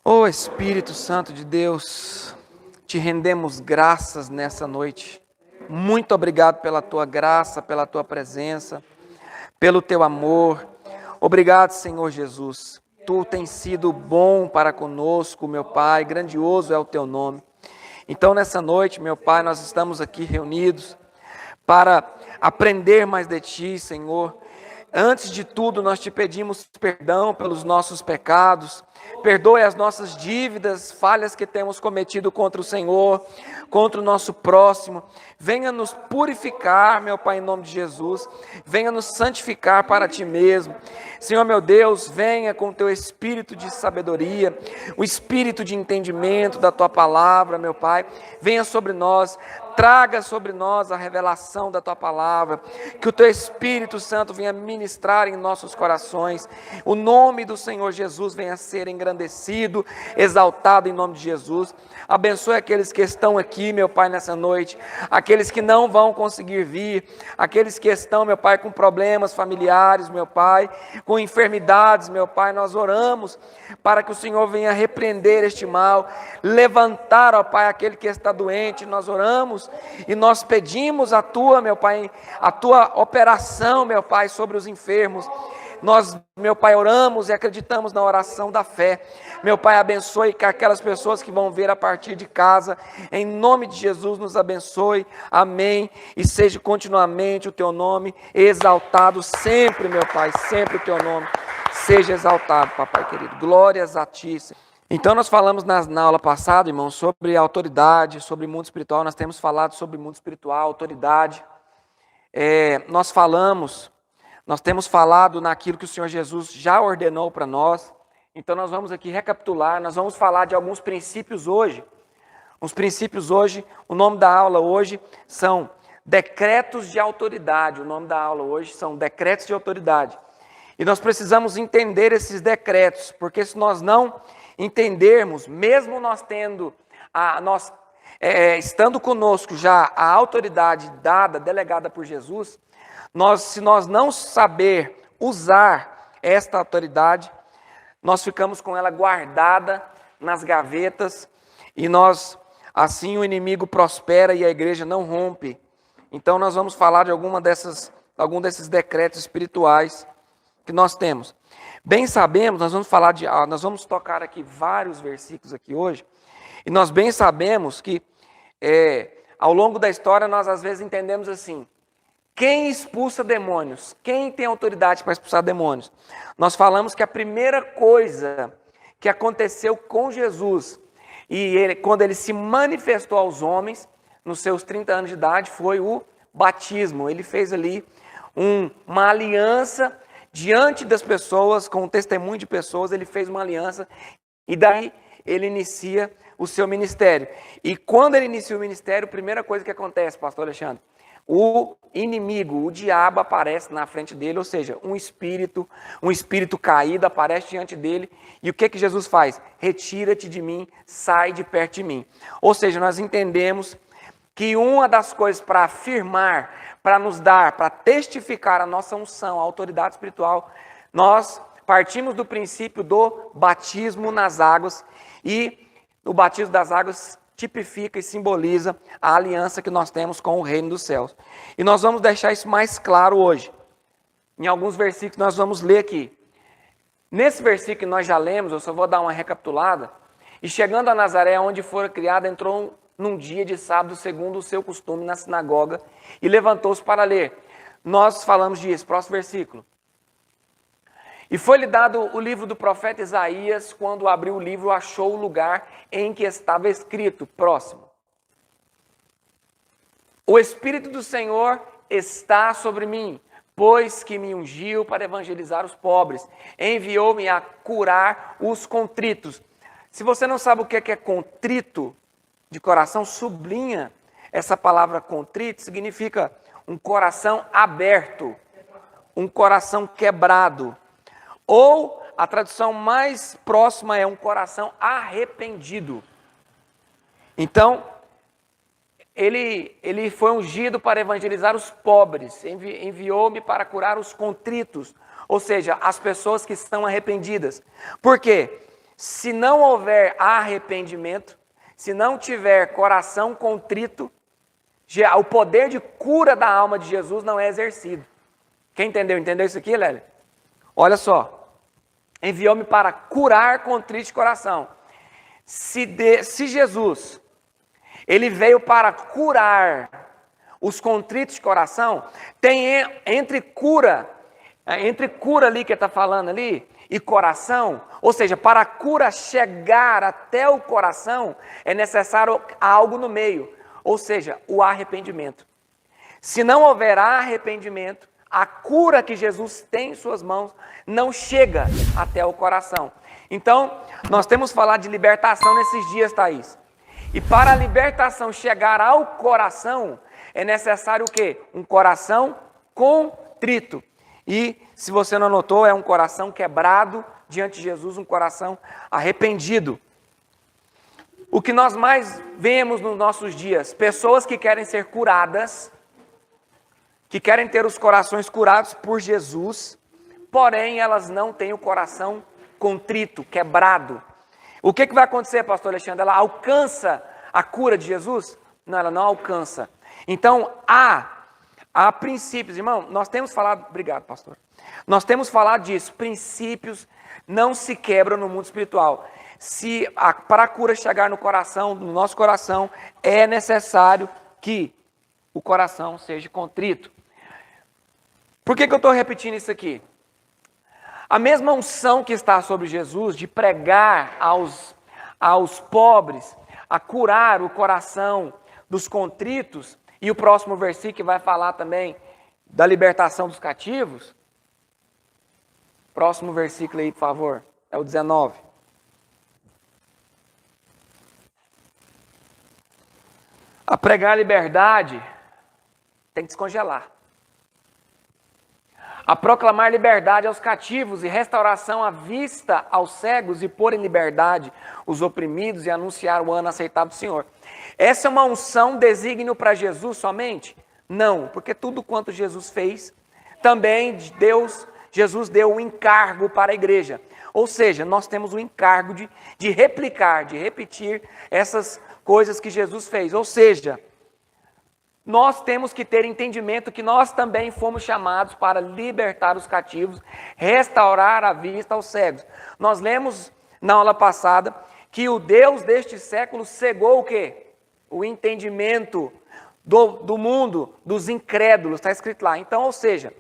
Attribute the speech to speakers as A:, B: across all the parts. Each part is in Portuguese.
A: Ó Espírito Santo de Deus, te rendemos graças nessa noite. Muito obrigado pela tua graça, pela tua presença, pelo teu amor. Obrigado, Senhor Jesus. Tu tens sido bom para conosco, meu Pai, grandioso é o teu nome. Então, nessa noite, meu Pai, nós estamos aqui reunidos para aprender mais de Ti, Senhor. Antes de tudo, nós te pedimos perdão pelos nossos pecados, perdoe as nossas dívidas, falhas que temos cometido contra o Senhor, contra o nosso próximo. Venha nos purificar, meu Pai, em nome de Jesus. Venha nos santificar para Ti mesmo. Senhor, meu Deus, venha com o Teu espírito de sabedoria, o espírito de entendimento da Tua palavra, meu Pai. Venha sobre nós. Traga sobre nós a revelação da Tua palavra, que o Teu Espírito Santo venha ministrar em nossos corações, o nome do Senhor Jesus venha ser engrandecido, exaltado em nome de Jesus. Abençoe aqueles que estão aqui, meu Pai, nessa noite, aqueles que não vão conseguir vir, aqueles que estão, meu Pai, com problemas familiares, meu Pai, com enfermidades, meu Pai, nós oramos para que o Senhor venha repreender este mal, levantar, ó Pai, aquele que está doente. Nós oramos e nós pedimos a Tua, meu Pai, a Tua operação, meu Pai, sobre os enfermos. Nós, meu Pai, oramos e acreditamos na oração da fé. Meu Pai, abençoe aquelas pessoas que vão ver a partir de casa. Em nome de Jesus, nos abençoe. Amém. E seja continuamente o Teu nome exaltado sempre, meu Pai, sempre o Teu nome seja exaltado, Papai querido. Glórias a Ti, Senhor. Então nós falamos na aula passada, irmãos, sobre autoridade, sobre mundo espiritual. Nós temos falado sobre mundo espiritual, autoridade. Nós temos falado naquilo que o Senhor Jesus já ordenou para nós. Então nós vamos aqui recapitular, nós vamos falar de alguns princípios hoje. Os princípios hoje, o nome da aula hoje são decretos de autoridade. O nome da aula hoje são decretos de autoridade. E nós precisamos entender esses decretos, porque se nós não entendermos, mesmo nós tendo, estando conosco já a autoridade dada, delegada por Jesus, se nós não saber usar esta autoridade, nós ficamos com ela guardada nas gavetas e assim o inimigo prospera e a igreja não rompe. Então nós vamos falar de algum desses decretos espirituais que nós temos. Bem sabemos, nós vamos tocar aqui vários versículos aqui hoje, e nós bem sabemos que ao longo da história nós às vezes entendemos assim: quem expulsa demônios? Quem tem autoridade para expulsar demônios? Nós falamos que a primeira coisa que aconteceu com Jesus, quando ele se manifestou aos homens, nos seus 30 anos de idade, foi o batismo. Ele fez ali uma aliança diante das pessoas, com o testemunho de pessoas, ele fez uma aliança e daí ele inicia o seu ministério. E quando ele inicia o ministério, a primeira coisa que acontece, pastor Alexandre, o inimigo, o diabo aparece na frente dele, ou seja, um espírito caído aparece diante dele. E o que Jesus faz? Retira-te de mim, sai de perto de mim. Ou seja, nós entendemos que uma das coisas para afirmar, para nos dar, para testificar a nossa unção, a autoridade espiritual, nós partimos do princípio do batismo nas águas, e o batismo das águas tipifica e simboliza a aliança que nós temos com o reino dos céus. E nós vamos deixar isso mais claro hoje. Em alguns versículos nós vamos ler aqui. Nesse versículo que nós já lemos, eu só vou dar uma recapitulada. E chegando a Nazaré, onde fora criado, entrou num dia de sábado, segundo o seu costume, na sinagoga, e levantou-se para ler. Nós falamos disso, próximo versículo. E foi-lhe dado o livro do profeta Isaías. Quando abriu o livro, achou o lugar em que estava escrito. Próximo. O Espírito do Senhor está sobre mim, pois que me ungiu para evangelizar os pobres. Enviou-me a curar os contritos. Se você não sabe o que é contrito de coração, sublinha essa palavra contrito, significa um coração aberto, um coração quebrado. Ou a tradução mais próxima é um coração arrependido. Então, ele foi ungido para evangelizar os pobres, enviou-me para curar os contritos, ou seja, as pessoas que estão arrependidas. Por quê? se não houver arrependimento, se não tiver coração contrito, o poder de cura da alma de Jesus não é exercido. Quem entendeu? Entendeu isso aqui, Lélia? Olha só. Enviou-me para curar contrito de coração. Se Jesus, ele veio para curar os contritos de coração, tem entre cura ali que ele está falando ali, e coração, ou seja, para a cura chegar até o coração, é necessário algo no meio, ou seja, o arrependimento. Se não houver arrependimento, a cura que Jesus tem em suas mãos não chega até o coração. Então, nós temos falado de libertação nesses dias, Thaís. E para a libertação chegar ao coração, é necessário o quê? Um coração contrito. E, se você não notou, é um coração quebrado diante de Jesus, um coração arrependido. O que nós mais vemos nos nossos dias, pessoas que querem ser curadas, que querem ter os corações curados por Jesus, porém elas não têm o coração contrito, quebrado. O que vai acontecer, pastor Alexandre? Ela alcança a cura de Jesus? Não, ela não alcança. Então, há princípios, irmão, nós temos falado, obrigado, pastor. Nós temos falado disso, princípios não se quebram no mundo espiritual. Para a cura chegar no coração, no nosso coração, é necessário que o coração seja contrito. Por que eu estou repetindo isso aqui? A mesma unção que está sobre Jesus de pregar aos pobres, a curar o coração dos contritos, e o próximo versículo vai falar também da libertação dos cativos. Próximo versículo aí, por favor, é o 19. A pregar a liberdade tem que descongelar. A proclamar liberdade aos cativos e restauração à vista aos cegos e pôr em liberdade os oprimidos e anunciar o ano aceitável do Senhor. Essa é uma unção desígnio para Jesus somente? Não, porque tudo quanto Jesus fez, também Jesus deu um encargo para a igreja. Ou seja, nós temos o encargo de replicar, de repetir essas coisas que Jesus fez. Ou seja, nós temos que ter entendimento que nós também fomos chamados para libertar os cativos, restaurar a vista aos cegos. Nós lemos na aula passada que o Deus deste século cegou o quê? O entendimento do mundo, dos incrédulos, está escrito lá. Então, ou seja,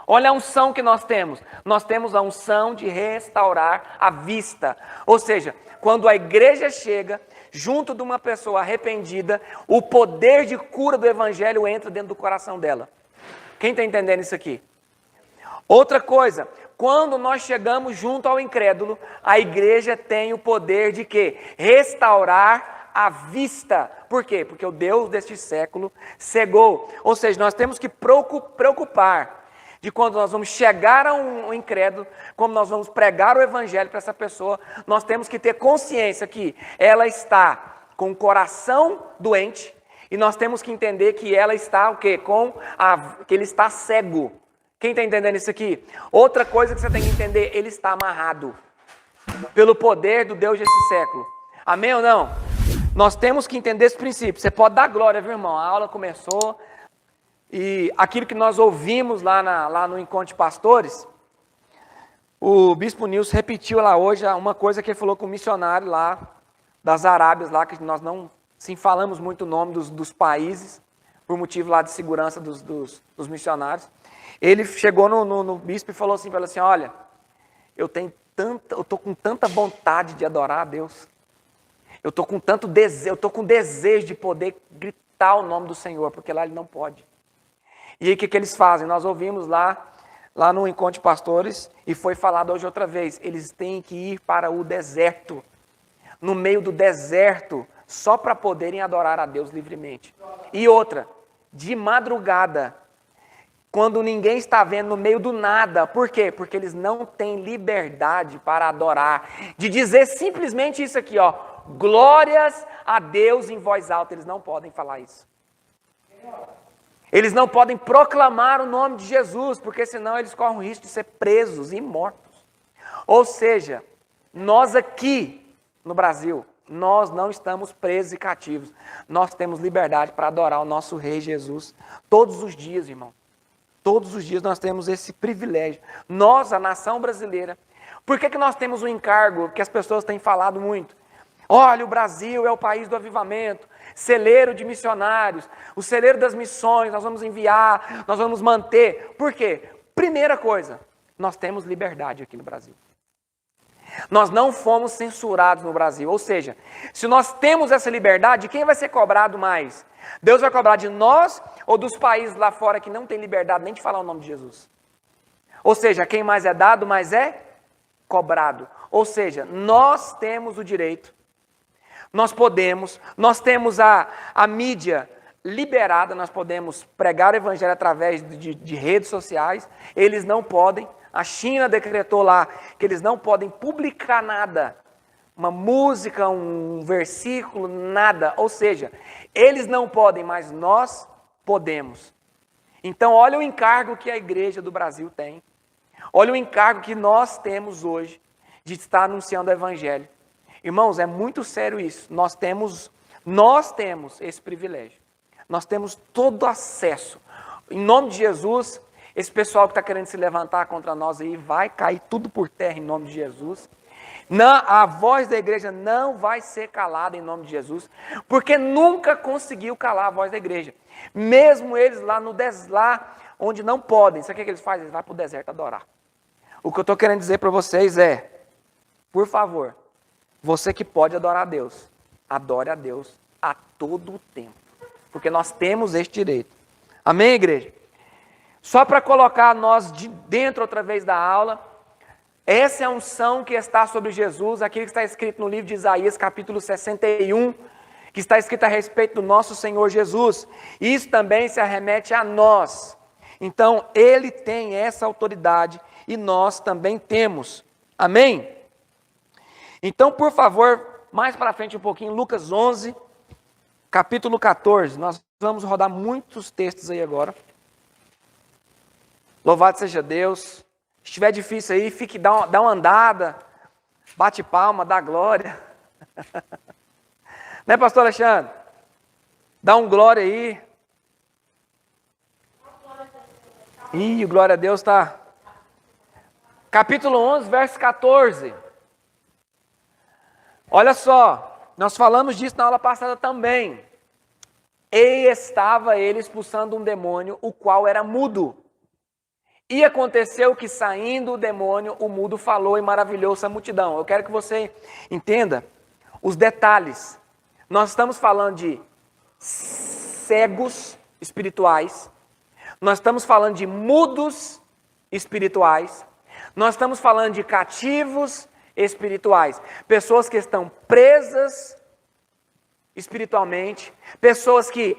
A: olha a unção que nós temos. Nós temos a unção de restaurar a vista. Ou seja, quando a igreja chega junto de uma pessoa arrependida, o poder de cura do evangelho entra dentro do coração dela. Quem está entendendo isso aqui? Outra coisa, quando nós chegamos junto ao incrédulo, a igreja tem o poder de quê? Restaurar a vista. Por quê? Porque o Deus deste século cegou. Ou seja, nós temos que preocupar de quando nós vamos chegar a um incrédulo, como nós vamos pregar o evangelho para essa pessoa, nós temos que ter consciência que ela está com o coração doente e nós temos que entender que ela está o quê? Que ele está cego. Quem está entendendo isso aqui? Outra coisa que você tem que entender, ele está amarrado pelo poder do Deus desse século. Amém ou não? Nós temos que entender esse princípio. Você pode dar glória, viu, irmão? A aula começou. E aquilo que nós ouvimos lá no Encontro de Pastores, o Bispo Nilson repetiu lá hoje uma coisa que ele falou com o missionário lá das Arábias, lá que nós não falamos muito o nome dos países, por motivo lá de segurança dos missionários. Ele chegou no bispo e falou assim para ele assim, olha, eu estou com tanta vontade de adorar a Deus, eu estou com tanto desejo, eu estou com desejo de poder gritar o nome do Senhor, porque lá ele não pode. E aí o que eles fazem? Nós ouvimos lá no Encontro de Pastores, e foi falado hoje outra vez, eles têm que ir para o deserto, no meio do deserto, só para poderem adorar a Deus livremente. E outra, de madrugada, quando ninguém está vendo, no meio do nada. Por quê? Porque eles não têm liberdade para adorar, de dizer simplesmente isso aqui, ó, glórias a Deus em voz alta, eles não podem falar isso. Eles não podem proclamar o nome de Jesus, porque senão eles correm o risco de ser presos e mortos. Ou seja, Nós aqui no Brasil, nós não estamos presos e cativos. Nós temos liberdade para adorar o nosso Rei Jesus todos os dias, irmão. Todos os dias nós temos esse privilégio. Nós, a nação brasileira. Por que nós temos um encargo que as pessoas têm falado muito? Olha, o Brasil é o país do avivamento, celeiro de missionários, o celeiro das missões, nós vamos enviar, nós vamos manter. Por quê? Primeira coisa, nós temos liberdade aqui no Brasil. Nós não fomos censurados no Brasil, ou seja, se nós temos essa liberdade, quem vai ser cobrado mais? Deus vai cobrar de nós ou dos países lá fora que não têm liberdade nem de falar o nome de Jesus? Ou seja, quem mais é dado, mais é cobrado. Ou seja, nós temos o direito, nós temos a mídia liberada, nós podemos pregar o evangelho através de redes sociais, eles não podem. A China decretou lá que eles não podem publicar nada, uma música, um versículo, nada. Ou seja, eles não podem, mas nós podemos. Então, olha o encargo que a igreja do Brasil tem. Olha o encargo que nós temos hoje de estar anunciando o evangelho. Irmãos, é muito sério isso. Nós temos esse privilégio. Nós temos todo acesso. Em nome de Jesus, esse pessoal que está querendo se levantar contra nós aí vai cair tudo por terra em nome de Jesus. A voz da igreja não vai ser calada em nome de Jesus, porque nunca conseguiu calar a voz da igreja. Mesmo eles lá onde não podem, sabe o que eles fazem? Eles vão para o deserto adorar. O que eu estou querendo dizer para vocês é, por favor, você que pode adorar a Deus, adore a Deus a todo o tempo, porque nós temos este direito. Amém, igreja? Só para colocar nós de dentro outra vez da aula, essa é a unção que está sobre Jesus, aquilo que está escrito no livro de Isaías, capítulo 61, que está escrito a respeito do nosso Senhor Jesus. Isso também se arremete a nós. Então, Ele tem essa autoridade e nós também temos. Amém? Então, por favor, mais para frente um pouquinho, Lucas 11, capítulo 14. Nós vamos rodar muitos textos aí agora. Louvado seja Deus. Se estiver difícil aí, dá uma andada, bate palma, dá glória. Né, pastor Alexandre? Dá um glória aí. Ih, glória a Deus está. Capítulo 11, verso 14. Olha só, nós falamos disso na aula passada também. E estava ele expulsando um demônio, o qual era mudo. E aconteceu que, saindo o demônio, o mudo falou e maravilhou-se a multidão. Eu quero que você entenda os detalhes. Nós estamos falando de cegos espirituais, nós estamos falando de mudos espirituais, nós estamos falando de cativos espirituais, pessoas que estão presas espiritualmente, pessoas que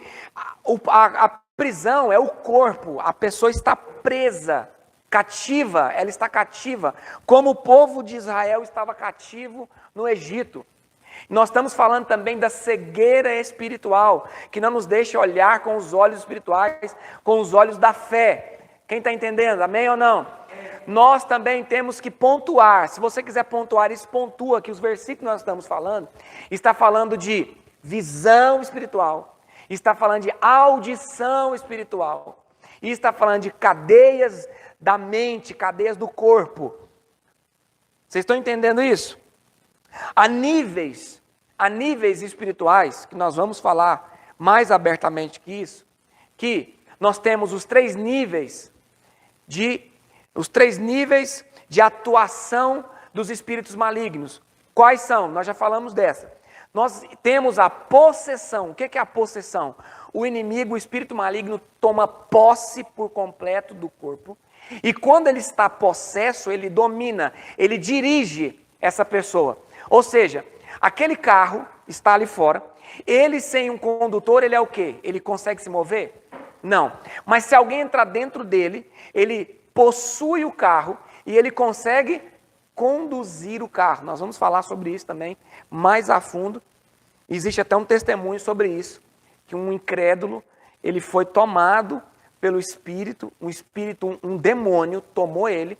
A: a prisão é o corpo, a pessoa está presa, cativa, ela está cativa, como o povo de Israel estava cativo no Egito. Nós estamos falando também da cegueira espiritual, que não nos deixa olhar com os olhos espirituais, com os olhos da fé. Quem está entendendo? Amém ou não? Nós também temos que pontuar. Se você quiser pontuar isso, pontua que os versículos que nós estamos falando, está falando de visão espiritual, está falando de audição espiritual, e está falando de cadeias da mente, cadeias do corpo. Vocês estão entendendo isso? Há níveis espirituais, que nós vamos falar mais abertamente que isso, que nós temos os três níveis de atuação dos espíritos malignos. Quais são? Nós já falamos dessa. Nós temos a possessão. O que é a possessão? O inimigo, o espírito maligno, toma posse por completo do corpo. E quando ele está possesso, ele domina, ele dirige essa pessoa. Ou seja, aquele carro está ali fora, ele sem um condutor, ele é o quê? Ele consegue se mover? Não. Mas se alguém entrar dentro dele, ele possui o carro e ele consegue conduzir o carro. Nós vamos falar sobre isso também mais a fundo. Existe até um testemunho sobre isso, que um incrédulo, ele foi tomado pelo espírito, um demônio tomou ele,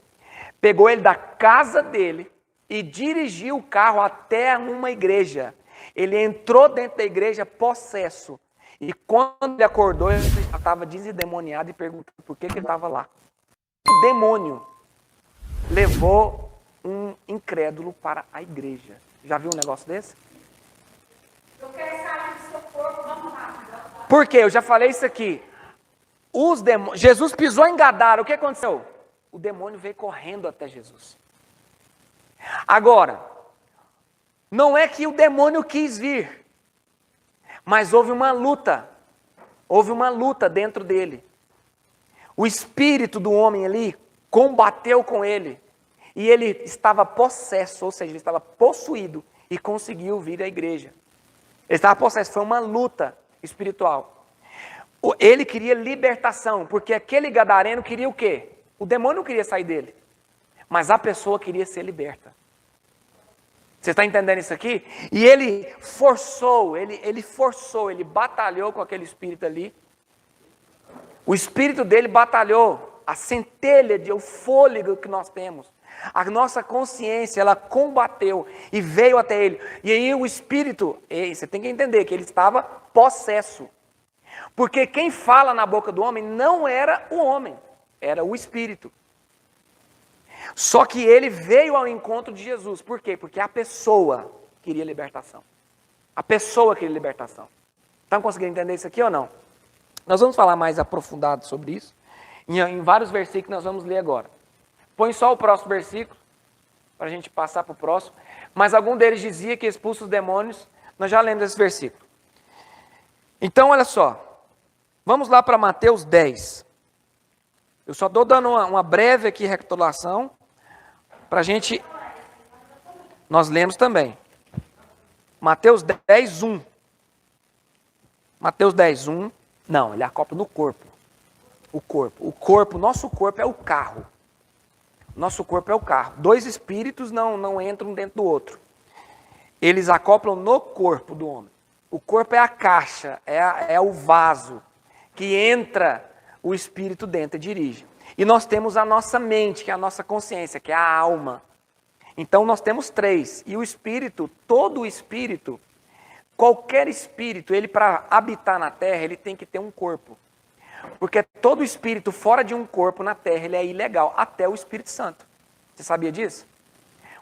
A: pegou ele da casa dele, e dirigiu o carro até uma igreja. Ele entrou dentro da igreja possesso. E quando ele acordou, ele já estava desendemoniado e perguntou por que ele estava lá. O demônio levou um incrédulo para a igreja. Já viu um negócio desse?
B: Eu quero sair do seu corpo, vamos lá.
A: Por quê? Eu já falei isso aqui. Jesus pisou em Gadara, o que aconteceu? O demônio veio correndo até Jesus. Agora, não é que o demônio quis vir, mas houve uma luta. Houve uma luta dentro dele. O espírito do homem ali combateu com ele. E ele estava possesso, ou seja, ele estava possuído e conseguiu vir à igreja. Ele estava possesso, foi uma luta espiritual. Ele queria libertação, porque aquele gadareno queria o quê? O demônio não queria sair dele, mas a pessoa queria ser liberta. Você está entendendo isso aqui? E ele forçou, ele batalhou com aquele espírito ali. O espírito dele batalhou, a centelha de o fôlego que nós temos. A nossa consciência, ela combateu e veio até ele. E aí o espírito, você tem que entender que ele estava possesso. Porque quem fala na boca do homem não era o homem, era o espírito. Só que ele veio ao encontro de Jesus. Por quê? Porque a pessoa queria libertação. A pessoa queria libertação. Estão conseguindo entender isso aqui ou não? Nós vamos falar mais aprofundado sobre isso. Em vários versículos nós vamos ler agora. Põe só o próximo versículo, para a gente passar para o próximo. Mas algum deles dizia que expulsa os demônios. Nós já lemos esse versículo. Então, olha só. Vamos lá para Mateus 10. Eu só estou dando uma breve aqui recapitulação, para a gente... Nós lemos também. Mateus 10, 1. Mateus 10, 1. Não, ele acopla no corpo. O corpo, nosso corpo é o carro. Nosso corpo é o carro. Dois espíritos não entram dentro do outro. Eles acoplam no corpo do homem. O corpo é a caixa, é o vaso que entra o espírito dentro e dirige. E nós temos a nossa mente, que é a nossa consciência, que é a alma. Então nós temos três. E o espírito, todo o espírito, qualquer espírito, ele para habitar na terra, ele tem que ter um corpo. Porque todo espírito fora de um corpo na terra, ele é ilegal, até o Espírito Santo. Você sabia disso?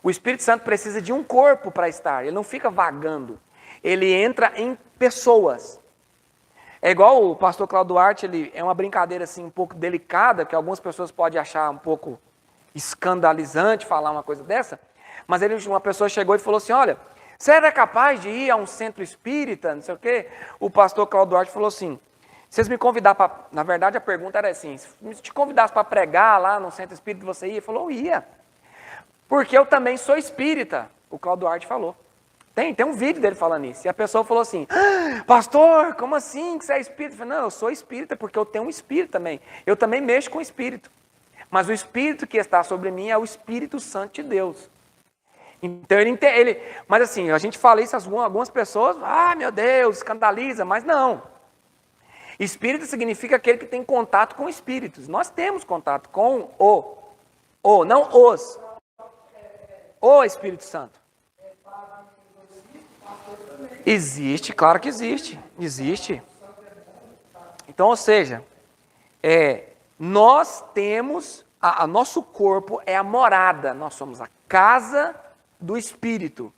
A: O Espírito Santo precisa de um corpo para estar, ele não fica vagando. Ele entra em pessoas. É igual o pastor Cláudio Duarte, ele é uma brincadeira assim um pouco delicada, que algumas pessoas podem achar um pouco escandalizante falar uma coisa dessa, mas uma pessoa chegou e falou assim, olha, você era capaz de ir a um centro espírita, não sei o quê? O pastor Cláudio Duarte falou assim, vocês me convidaram para... Na verdade, a pergunta era assim, se te convidasse para pregar lá no centro espírita, você ia? Ele falou, ia. Porque eu também sou espírita, o Cláudio Duarte falou. Tem um vídeo dele falando isso. E a pessoa falou assim, pastor, como assim que você é espírita? Eu falei, não, eu sou espírita porque eu tenho um espírito também. Eu também mexo com o espírito. Mas o espírito que está sobre mim é o Espírito Santo de Deus. Então mas assim, a gente fala isso, algumas pessoas, meu Deus, escandaliza, mas não. Espírito significa aquele que tem contato com espíritos. Nós temos contato com não os. O Espírito Santo. Existe, claro que existe. Existe. Então, ou seja, nós temos, nosso corpo é a morada, nós somos a casa do Espírito.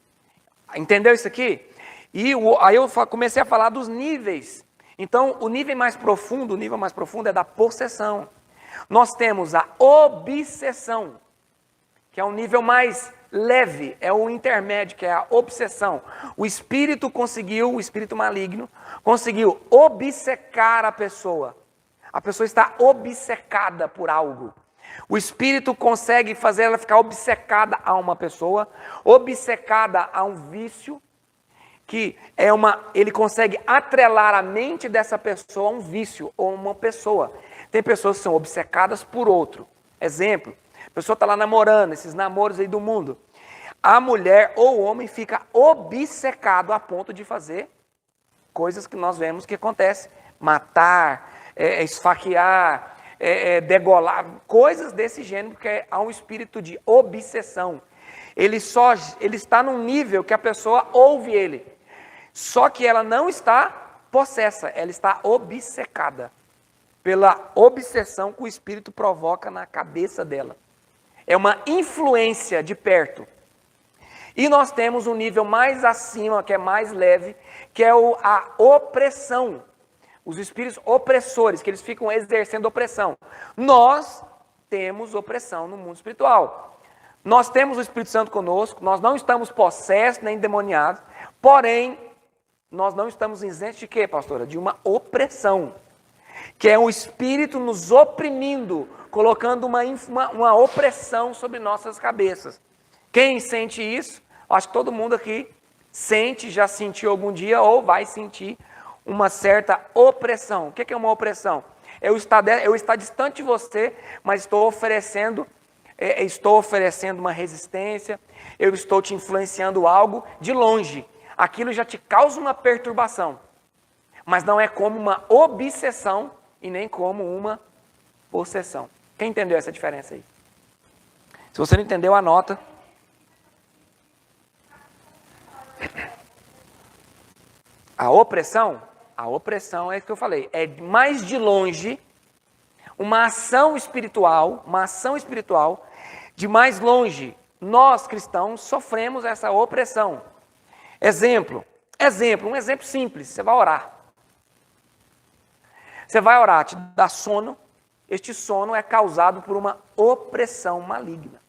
A: Entendeu isso aqui? E aí eu comecei a falar dos níveis. Então, o nível mais profundo é da possessão. Nós temos a obsessão, que é um nível mais leve, é o intermédio, que é a obsessão. O espírito maligno, conseguiu obcecar a pessoa. A pessoa está obcecada por algo. O espírito consegue fazer ela ficar obcecada a uma pessoa, obcecada a um vício, que ele consegue atrelar a mente dessa pessoa a um vício ou uma pessoa. Tem pessoas que são obcecadas por outro. Exemplo, a pessoa está lá namorando, esses namoros aí do mundo. A mulher ou o homem fica obcecado a ponto de fazer coisas que nós vemos que acontece. Matar, esfaquear, degolar, coisas desse gênero, porque há um espírito de obsessão. ele está num nível que a pessoa ouve ele. Só que ela não está possessa, ela está obcecada pela obsessão que o espírito provoca na cabeça dela. É uma influência de perto. E nós temos um nível mais acima, que é mais leve, que é a opressão. Os espíritos opressores, que eles ficam exercendo opressão. Nós temos opressão no mundo espiritual. Nós temos o Espírito Santo conosco, nós não estamos possessos nem endemoniados, porém, nós não estamos isentos de quê, pastora? De uma opressão, que é o Espírito nos oprimindo, colocando uma opressão sobre nossas cabeças. Quem sente isso? Acho que todo mundo aqui sente, já sentiu algum dia ou vai sentir uma certa opressão. O que é uma opressão? Eu estar distante de você, mas estou oferecendo uma resistência, eu estou te influenciando algo de longe. Aquilo já te causa uma perturbação, mas não é como uma obsessão e nem como uma possessão. Quem entendeu essa diferença aí? Se você não entendeu, anota. A opressão é isso que eu falei, é mais de longe, uma ação espiritual, de mais longe. Nós, cristãos, sofremos essa opressão. Um exemplo simples, você vai orar. Você vai orar, te dá sono, este sono é causado por uma opressão maligna.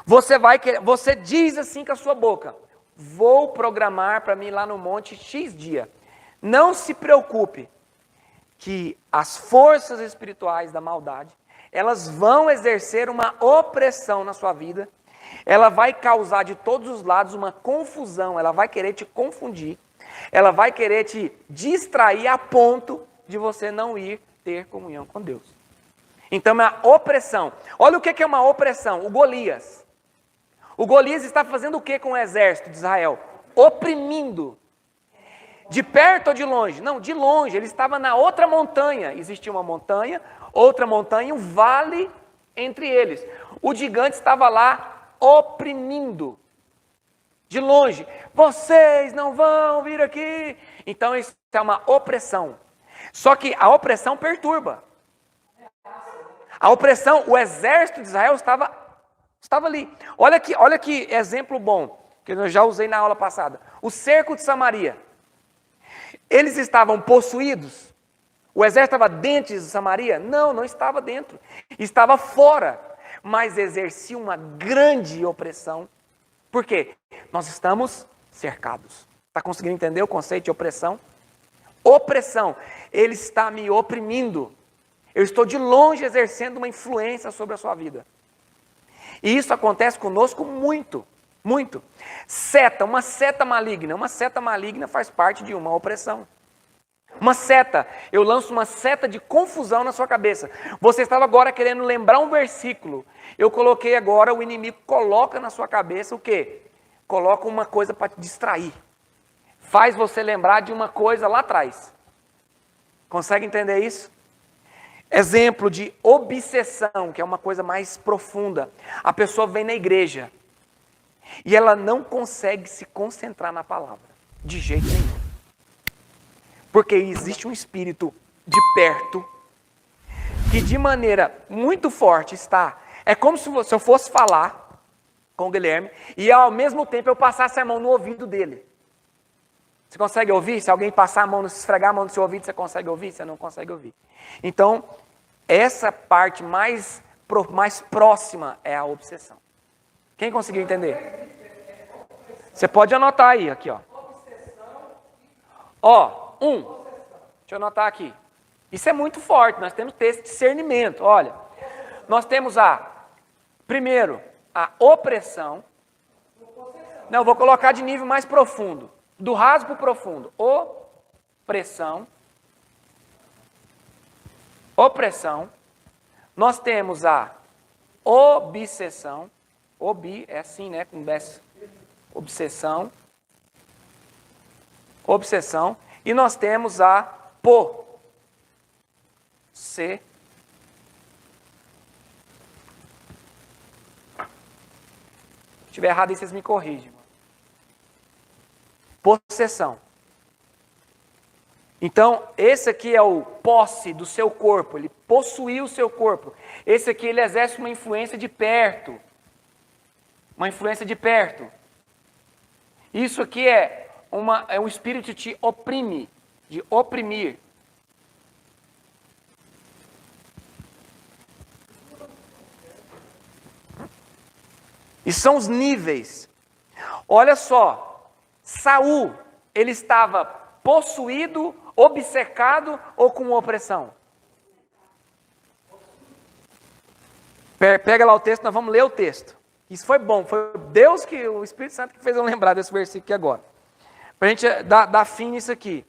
A: Você diz assim com a sua boca, vou programar para mim ir lá no monte X dia. Não se preocupe que as forças espirituais da maldade, elas vão exercer uma opressão na sua vida, ela vai causar de todos os lados uma confusão, ela vai querer te confundir, ela vai querer te distrair a ponto de você não ir ter comunhão com Deus. Então é a opressão. Olha o que é uma opressão. O Golias está fazendo o que com o exército de Israel? Oprimindo. De perto ou de longe? Não, de longe. Ele estava na outra montanha. Existia uma montanha, outra montanha, um vale entre eles. O gigante estava lá oprimindo. De longe. Vocês não vão vir aqui. Então isso é uma opressão. Só que a opressão perturba. A opressão, o exército de Israel estava ali. Olha que exemplo bom, que eu já usei na aula passada. O cerco de Samaria. Eles estavam possuídos? O exército estava dentro de Samaria? Não, não estava dentro. Estava fora, mas exercia uma grande opressão. Por quê? Nós estamos cercados. Está conseguindo entender o conceito de opressão? Opressão. Ele está me oprimindo. Eu estou de longe exercendo uma influência sobre a sua vida. E isso acontece conosco muito, muito. Uma seta maligna faz parte de uma opressão. Uma seta, eu lanço uma seta de confusão na sua cabeça. Você estava agora querendo lembrar um versículo. Eu coloquei agora, o inimigo coloca na sua cabeça o quê? Coloca uma coisa para te distrair. Faz você lembrar de uma coisa lá atrás. Consegue entender isso? Exemplo de obsessão, que é uma coisa mais profunda. A pessoa vem na igreja e ela não consegue se concentrar na palavra, de jeito nenhum. Porque existe um espírito de perto que de maneira muito forte está. É como se eu fosse falar com o Guilherme e ao mesmo tempo eu passasse a mão no ouvido dele. Você consegue ouvir? Se alguém passar a mão, esfregar a mão no seu ouvido, você consegue ouvir? Você não consegue ouvir. Então, essa parte mais próxima é a obsessão. Quem conseguiu entender? Você pode anotar aí, aqui, ó. Deixa eu anotar aqui. Isso é muito forte, nós temos que ter esse discernimento. Olha, nós temos primeiro, a opressão. Não, vou colocar de nível mais profundo. Do raso para o profundo. Opressão. Nós temos a obsessão. É assim, né? Com obsessão. E nós temos a possessão. Se estiver errado aí, vocês me corrigem. Possessão. Então, esse aqui é o posse do seu corpo, ele possuiu o seu corpo. Esse aqui, ele exerce uma influência de perto. Uma influência de perto. Isso aqui é um espírito que te oprime, de oprimir. E são os níveis. Olha só, Saul, ele estava possuído, obcecado ou com opressão? Pega lá o texto, nós vamos ler o texto. Isso foi bom, foi Deus que, o Espírito Santo que fez eu lembrar desse versículo aqui agora. Para a gente dar fim nisso aqui.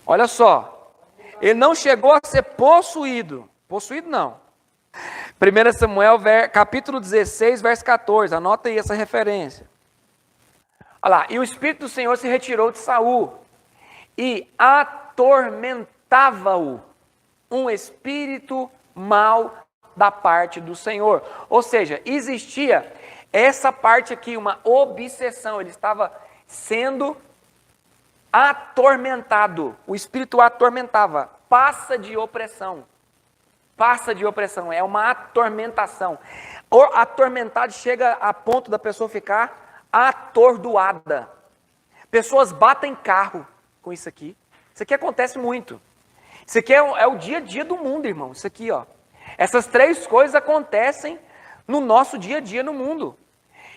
A: Olha só, ele não chegou a ser possuído. Possuído não. 1 Samuel, capítulo 16, verso 14. Anota aí essa referência. Olha lá. E o Espírito do Senhor se retirou de Saul e atormentava-o um espírito mau da parte do Senhor. Ou seja, existia essa parte aqui, uma obsessão. Ele estava sendo atormentado. O espírito o atormentava. Passa de opressão. Passa de opressão. É uma atormentação. O atormentado chega a ponto da pessoa ficar atordoada. Pessoas batem carro com isso aqui. Isso aqui acontece muito. Isso aqui é o dia a dia do mundo, irmão. Isso aqui, ó. Essas três coisas acontecem no nosso dia a dia no mundo.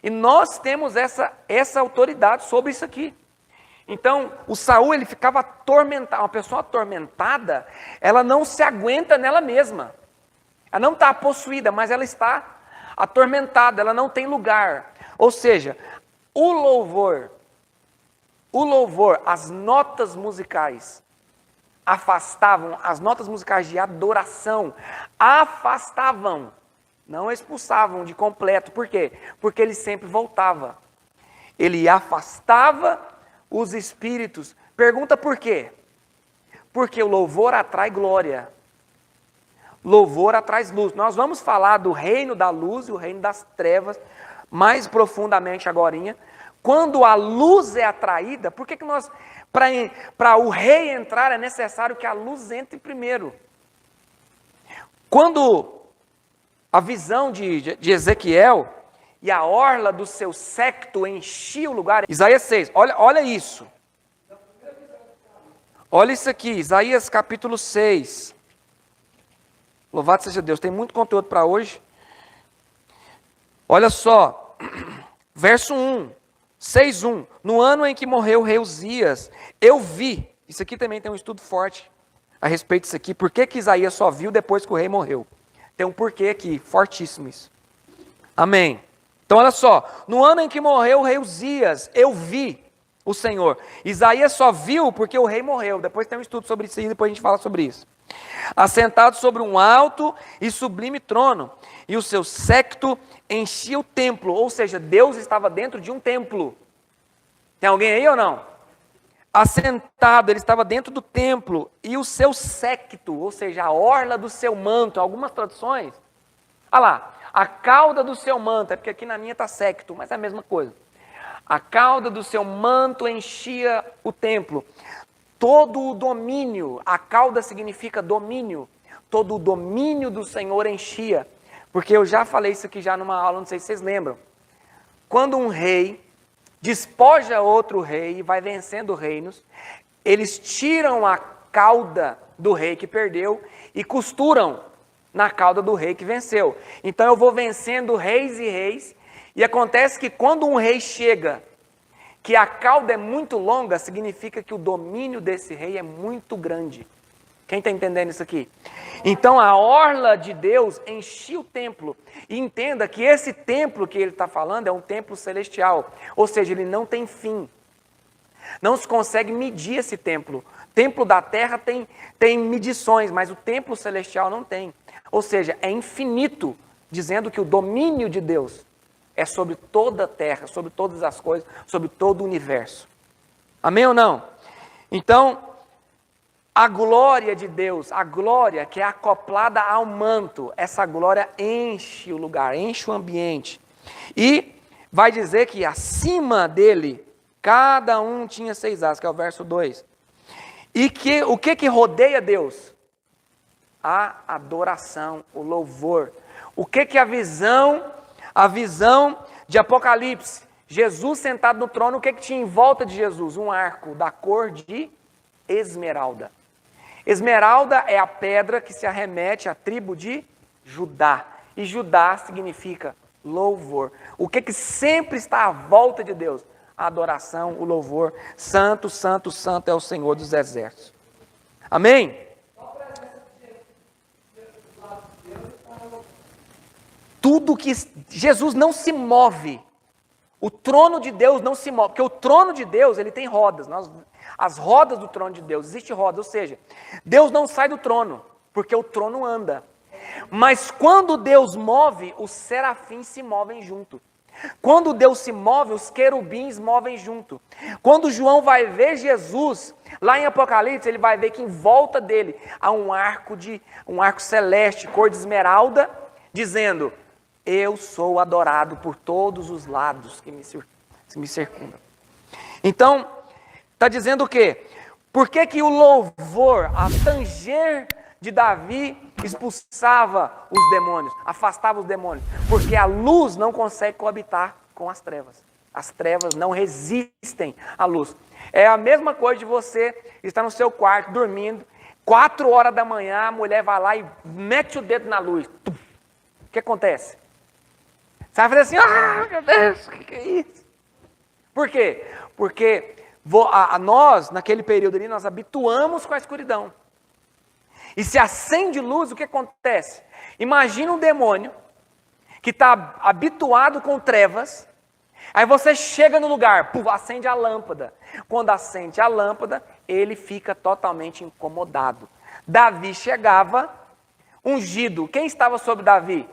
A: E nós temos essa autoridade sobre isso aqui. Então, o Saul, ele ficava atormentado. Uma pessoa atormentada, ela não se aguenta nela mesma. Ela não está possuída, mas ela está atormentada, ela não tem lugar. Ou seja, o louvor, as notas musicais, afastavam, as notas musicais de adoração, afastavam, não expulsavam de completo. Por quê? Porque ele sempre voltava. Ele afastava os espíritos. Pergunta por quê? Porque o louvor atrai glória. Louvor atrai luz. Nós vamos falar do reino da luz e o reino das trevas mais profundamente agorinha. Quando a luz é atraída, por que nós, para o rei entrar, é necessário que a luz entre primeiro? Quando a visão de Ezequiel e a orla do seu séquito enchia o lugar, Isaías 6, olha isso. Olha isso aqui, Isaías capítulo 6. Louvado seja Deus, tem muito conteúdo para hoje. Olha só, verso 1. 6:1, no ano em que morreu o rei Uzias, eu vi, isso aqui também tem um estudo forte a respeito disso aqui, por que Isaías só viu depois que o rei morreu? Tem um porquê aqui, fortíssimo isso. Amém. Então olha só, no ano em que morreu o rei Uzias, eu vi o Senhor. Isaías só viu porque o rei morreu, depois tem um estudo sobre isso aí, depois a gente fala sobre isso. Assentado sobre um alto e sublime trono, e o seu séquito enchia o templo, ou seja, Deus estava dentro de um templo. Tem alguém aí ou não? Assentado, ele estava dentro do templo, e o seu séquito, ou seja, a orla do seu manto, algumas traduções, olha lá, a cauda do seu manto, é porque aqui na minha está séquito, mas é a mesma coisa. A cauda do seu manto enchia o templo. Todo o domínio, a cauda significa domínio, todo o domínio do Senhor enchia. Porque eu já falei isso aqui já numa aula, não sei se vocês lembram. Quando um rei despoja outro rei e vai vencendo reinos, eles tiram a cauda do rei que perdeu e costuram na cauda do rei que venceu. Então eu vou vencendo reis e reis, e acontece que quando um rei chega, que a cauda é muito longa, significa que o domínio desse rei é muito grande. Quem está entendendo isso aqui? Então a orla de Deus enchia o templo. E entenda que esse templo que ele está falando é um templo celestial. Ou seja, ele não tem fim. Não se consegue medir esse templo. O templo da terra tem medições, mas o templo celestial não tem. Ou seja, é infinito, dizendo que o domínio de Deus é sobre toda a terra, sobre todas as coisas, sobre todo o universo. Amém ou não? Então, A glória de Deus, a glória que é acoplada ao manto, essa glória enche o lugar, enche o ambiente. E vai dizer que acima dele, cada um tinha 6 asas, que é o verso 2. E que o que rodeia Deus? A adoração, o louvor. O que a visão de Apocalipse? Jesus sentado no trono, o que tinha em volta de Jesus? Um arco da cor de esmeralda. Esmeralda é a pedra que se arremete à tribo de Judá. E Judá significa louvor. O que sempre está à volta de Deus? A adoração, o louvor. Santo, santo, santo é o Senhor dos exércitos. Amém? Tudo que Jesus não se move. O trono de Deus não se move. Porque o trono de Deus, ele tem rodas. As rodas do trono de Deus, existe roda, ou seja, Deus não sai do trono, porque o trono anda. Mas quando Deus move, os serafins se movem junto. Quando Deus se move, os querubins movem junto. Quando João vai ver Jesus, lá em Apocalipse, ele vai ver que em volta dele há um arco celeste, cor de esmeralda, dizendo: eu sou adorado por todos os lados que me circundam. Então, está dizendo o quê? Por que o louvor, a tanger de Davi, expulsava os demônios, afastava os demônios? Porque a luz não consegue coabitar com as trevas. As trevas não resistem à luz. É a mesma coisa de você estar no seu quarto, dormindo, 4 horas da manhã, a mulher vai lá e mete o dedo na luz. O que acontece? Você vai fazer assim: ah, meu Deus, o que é isso? Por quê? Porque nós, naquele período ali, nós habituamos com a escuridão. E se acende luz, o que acontece? Imagina um demônio que está habituado com trevas, aí você chega no lugar, acende a lâmpada. Quando acende a lâmpada, ele fica totalmente incomodado. Davi chegava, ungido. Quem estava sobre Davi?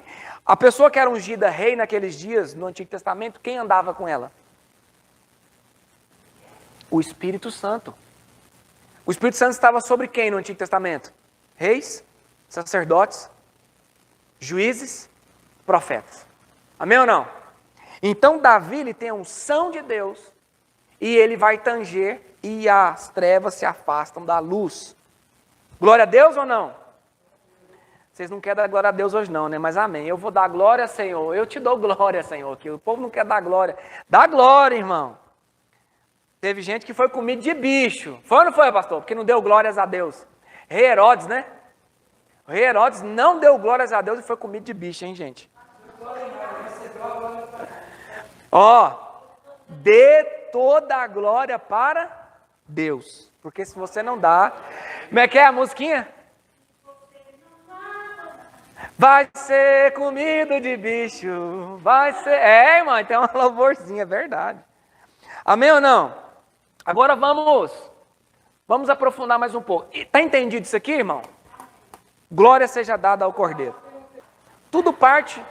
A: A pessoa que era ungida rei naqueles dias, no Antigo Testamento, quem andava com ela? O Espírito Santo. O Espírito Santo estava sobre quem no Antigo Testamento? Reis, sacerdotes, juízes, profetas. Amém ou não? Então Davi, ele tem a unção de Deus e ele vai tanger e as trevas se afastam da luz. Glória a Deus ou não? Vocês não querem dar glória a Deus hoje não, né? Mas amém. Eu vou dar glória, Senhor. Eu te dou glória, Senhor. Que o povo não quer dar glória. Dá glória, irmão. Teve gente que foi comido de bicho. Foi ou não foi, pastor? Porque não deu glórias a Deus. Rei Herodes, né? O rei Herodes não deu glórias a Deus e foi comido de bicho, hein, gente? Dê toda a glória para Deus. Porque se você não dá... Como é que é a musiquinha? Vai ser comido de bicho. Vai ser... irmão, tem uma louvorzinha, é verdade. Amém ou não? Agora vamos aprofundar mais um pouco. Está entendido isso aqui, irmão? Glória seja dada ao Cordeiro. Tudo parte,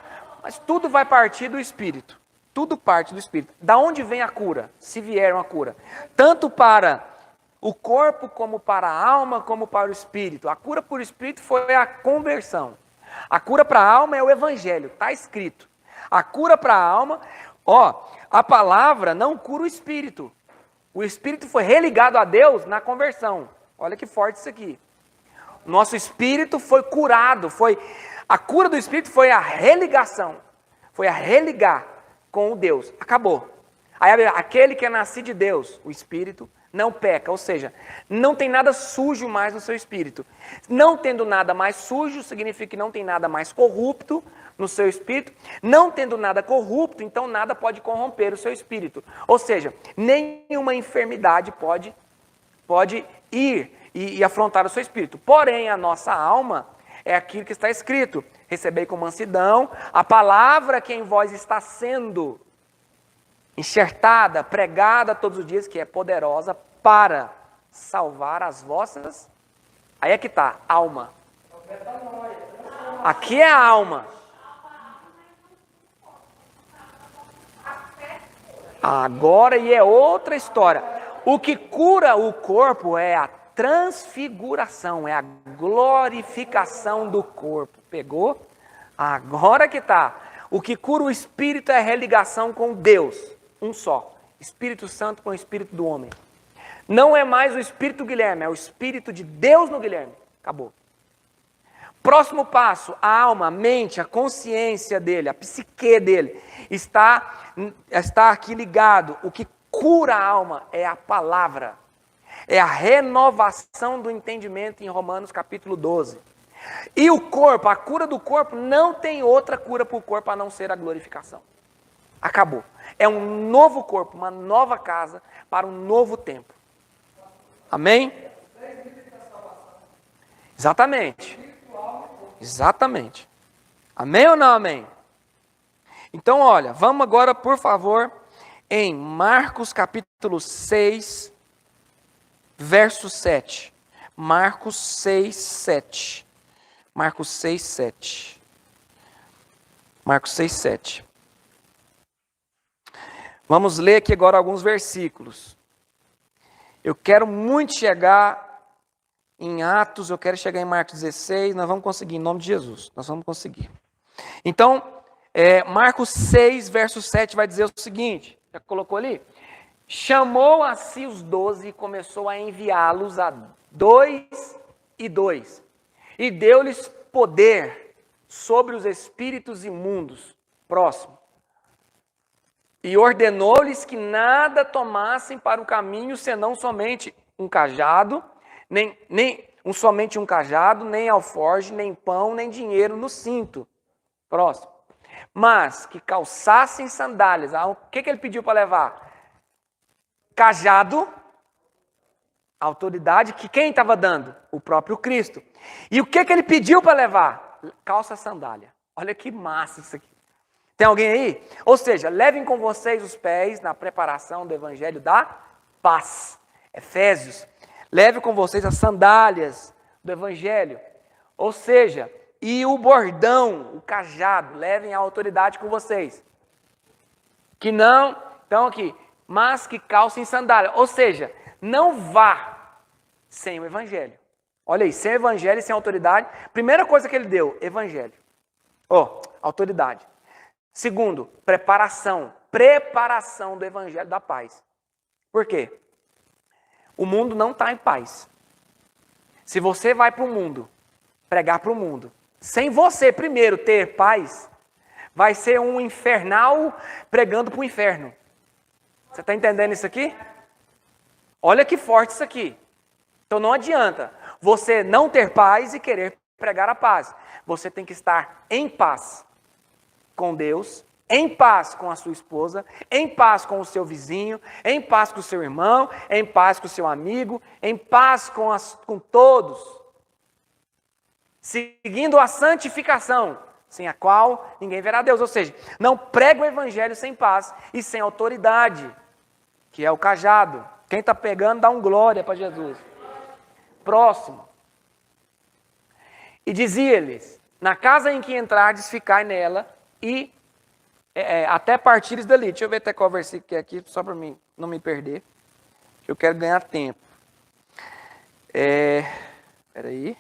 A: mas tudo vai partir do Espírito. Tudo parte do Espírito. Da onde vem a cura? Se vier uma cura. Tanto para o corpo, como para a alma, como para o Espírito. A cura por Espírito foi a conversão. A cura para a alma é o Evangelho. Está escrito. A cura para a alma... a palavra não cura o Espírito. O Espírito foi religado a Deus na conversão. Olha que forte isso aqui. Nosso Espírito foi curado. A cura do Espírito foi a religação. Foi a religar com o Deus. Acabou. Aí aquele que é nascido de Deus, o Espírito, não peca. Ou seja, não tem nada sujo mais no seu Espírito. Não tendo nada mais sujo, significa que não tem nada mais corrupto no seu espírito. Não tendo nada corrupto, então nada pode corromper o seu espírito. Ou seja, nenhuma enfermidade pode ir e afrontar o seu espírito. Porém, a nossa alma é aquilo que está escrito: recebei com mansidão a palavra que em vós está sendo enxertada, pregada todos os dias, que é poderosa para salvar as vossas... Aí é que está, alma. Aqui é a alma. Agora, e é outra história. O que cura o corpo é a transfiguração, é a glorificação do corpo. Pegou? Agora que está. O que cura o espírito é a religação com Deus, um só. Espírito Santo com o espírito do homem. Não é mais o espírito Guilherme, é o espírito de Deus no Guilherme. Acabou. Próximo passo, a alma, a mente, a consciência dele, a psique dele, está aqui ligado. O que cura a alma é a palavra. É a renovação do entendimento em Romanos capítulo 12. E o corpo, a cura do corpo, não tem outra cura para o corpo a não ser a glorificação. Acabou. É um novo corpo, uma nova casa para um novo tempo. Amém? Exatamente. Exatamente. Amém ou não amém? Então, olha, vamos agora, por favor, em Marcos capítulo 6, verso 7. Marcos 6, 7. Marcos 6, 7. Marcos 6, 7. Vamos ler aqui agora alguns versículos. Eu quero muito chegar em Atos, eu quero chegar em Marcos 16, nós vamos conseguir, em nome de Jesus, nós vamos conseguir. Então, Marcos 6, verso 7 vai dizer o seguinte, já colocou ali? Chamou a si os 12 e começou a enviá-los a 2 e 2. E deu-lhes poder sobre os espíritos imundos. Próximo. E ordenou-lhes que nada tomassem para o caminho, senão somente um cajado, somente um cajado, nem alforje, nem pão, nem dinheiro no cinto. Próximo. Mas que calçassem sandálias. O que ele pediu para levar? Cajado, autoridade, que quem estava dando? O próprio Cristo. E o que ele pediu para levar? Calça sandália. Olha que massa isso aqui. Tem alguém aí? Ou seja, levem com vocês os pés na preparação do evangelho da paz. Efésios. Leve com vocês as sandálias do evangelho. Ou seja, e o bordão, o cajado, levem a autoridade com vocês. Que não, então aqui, mas que calcem sandália. Ou seja, não vá sem o evangelho. Olha aí, sem evangelho e sem autoridade. Primeira coisa que ele deu, evangelho. Autoridade. Segundo, preparação. Preparação do evangelho da paz. Por quê? O mundo não está em paz. Se você vai para o mundo, pregar para o mundo, sem você primeiro ter paz, vai ser um infernal pregando para o inferno. Você está entendendo isso aqui? Olha que forte isso aqui. Então não adianta você não ter paz e querer pregar a paz. Você tem que estar em paz com Deus, em paz com a sua esposa, em paz com o seu vizinho, em paz com o seu irmão, em paz com o seu amigo, em paz com todos. Seguindo a santificação, sem a qual ninguém verá Deus. Ou seja, não prega o evangelho sem paz e sem autoridade, que é o cajado. Quem está pegando, dá um glória para Jesus. Próximo. E dizia-lhes, na casa em que entrardes, ficai nela, e até partires dali. Deixa eu ver até qual versículo que é aqui, só para mim não me perder. Eu quero ganhar tempo. Espera aí.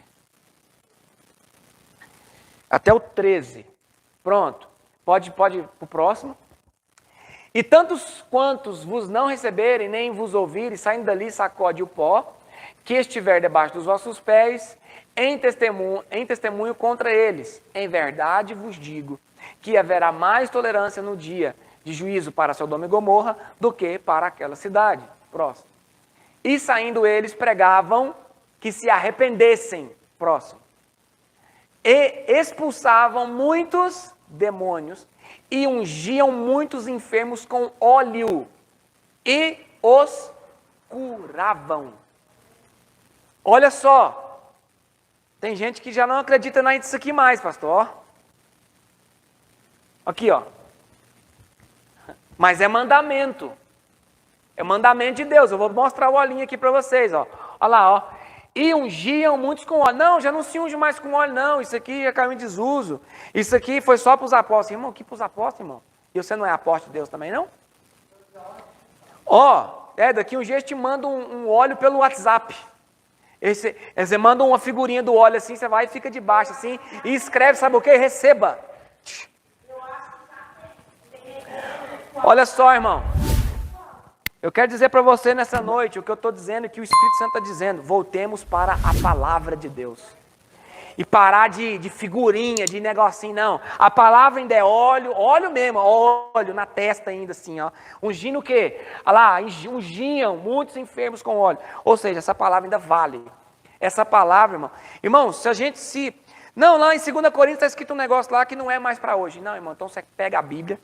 A: Até o 13. Pronto. Pode ir para o próximo. E tantos quantos vos não receberem, nem vos ouvirem, saindo dali, sacode o pó, que estiver debaixo dos vossos pés, em testemunho contra eles. Em verdade vos digo, que haverá mais tolerância no dia de juízo para Sodoma e Gomorra do que para aquela cidade. Próximo. E saindo eles pregavam que se arrependessem. Próximo. E expulsavam muitos demônios e ungiam muitos enfermos com óleo e os curavam. Olha só, tem gente que já não acredita nisso aqui mais, pastor. Aqui, ó. Mas é mandamento. É mandamento de Deus. Eu vou mostrar o olhinho aqui para vocês, ó. Olha lá, ó. E ungiam muitos com óleo. Não, já não se unge mais com óleo, não. Isso aqui já caiu em desuso. Isso aqui foi só para os apóstolos. Irmão, aqui para os apóstolos, irmão. E você não é apóstolo de Deus também, não? Ó, daqui um dia eu te mando um óleo pelo WhatsApp. Você manda uma figurinha do óleo assim, você vai e fica debaixo assim, e escreve, sabe o que? Receba. Olha só, irmão. Eu quero dizer para você nessa noite, o que eu estou dizendo, que o Espírito Santo está dizendo. Voltemos para a palavra de Deus. E parar de figurinha, de negocinho, não. A palavra ainda é óleo, óleo mesmo, óleo na testa ainda assim, ó. Ungindo o quê? Olha lá, ungiam muitos enfermos com óleo. Ou seja, essa palavra ainda vale. Essa palavra, irmão. Irmão, se a gente se... Não, lá em 2 Coríntios está escrito um negócio lá que não é mais para hoje. Não, irmão, então você pega a Bíblia,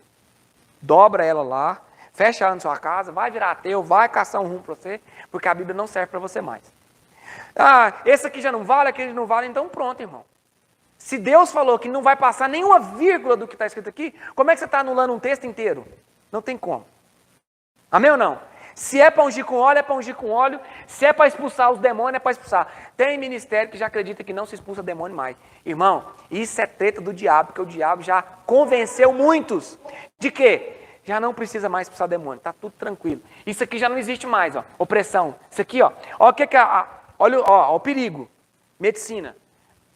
A: dobra ela lá, fecha ela na sua casa, vai virar ateu, vai caçar um rumo para você, porque a Bíblia não serve para você mais. Ah, esse aqui já não vale, aquele não vale, então pronto, irmão. Se Deus falou que não vai passar nenhuma vírgula do que está escrito aqui, como é que você está anulando um texto inteiro? Não tem como. Amém ou não? Se é para ungir com óleo, é para ungir com óleo. Se é para expulsar os demônios, é para expulsar. Tem ministério que já acredita que não se expulsa demônio mais. Irmão, isso é treta do diabo, porque o diabo já convenceu muitos de que já não precisa mais expulsar demônio, está tudo tranquilo. Isso aqui já não existe mais, ó, opressão. Isso aqui, ó, olha o que olha o perigo. Medicina.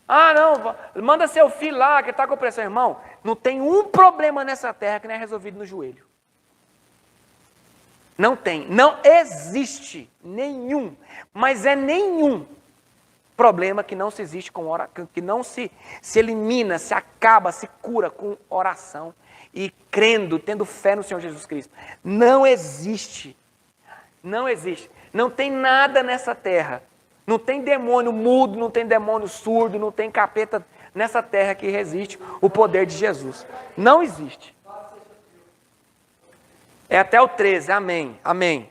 A: Ah, não, manda seu filho lá que está com opressão. Irmão, não tem um problema nessa terra que não é resolvido no joelho. Não tem, não existe nenhum, mas é nenhum problema que não se existe com oração, que não se elimina, se acaba, se cura com oração e crendo, tendo fé no Senhor Jesus Cristo. Não existe, não existe, não tem nada nessa terra, não tem demônio mudo, não tem demônio surdo, não tem capeta nessa terra que resiste o poder de Jesus. Não existe. É até o 13, amém, amém.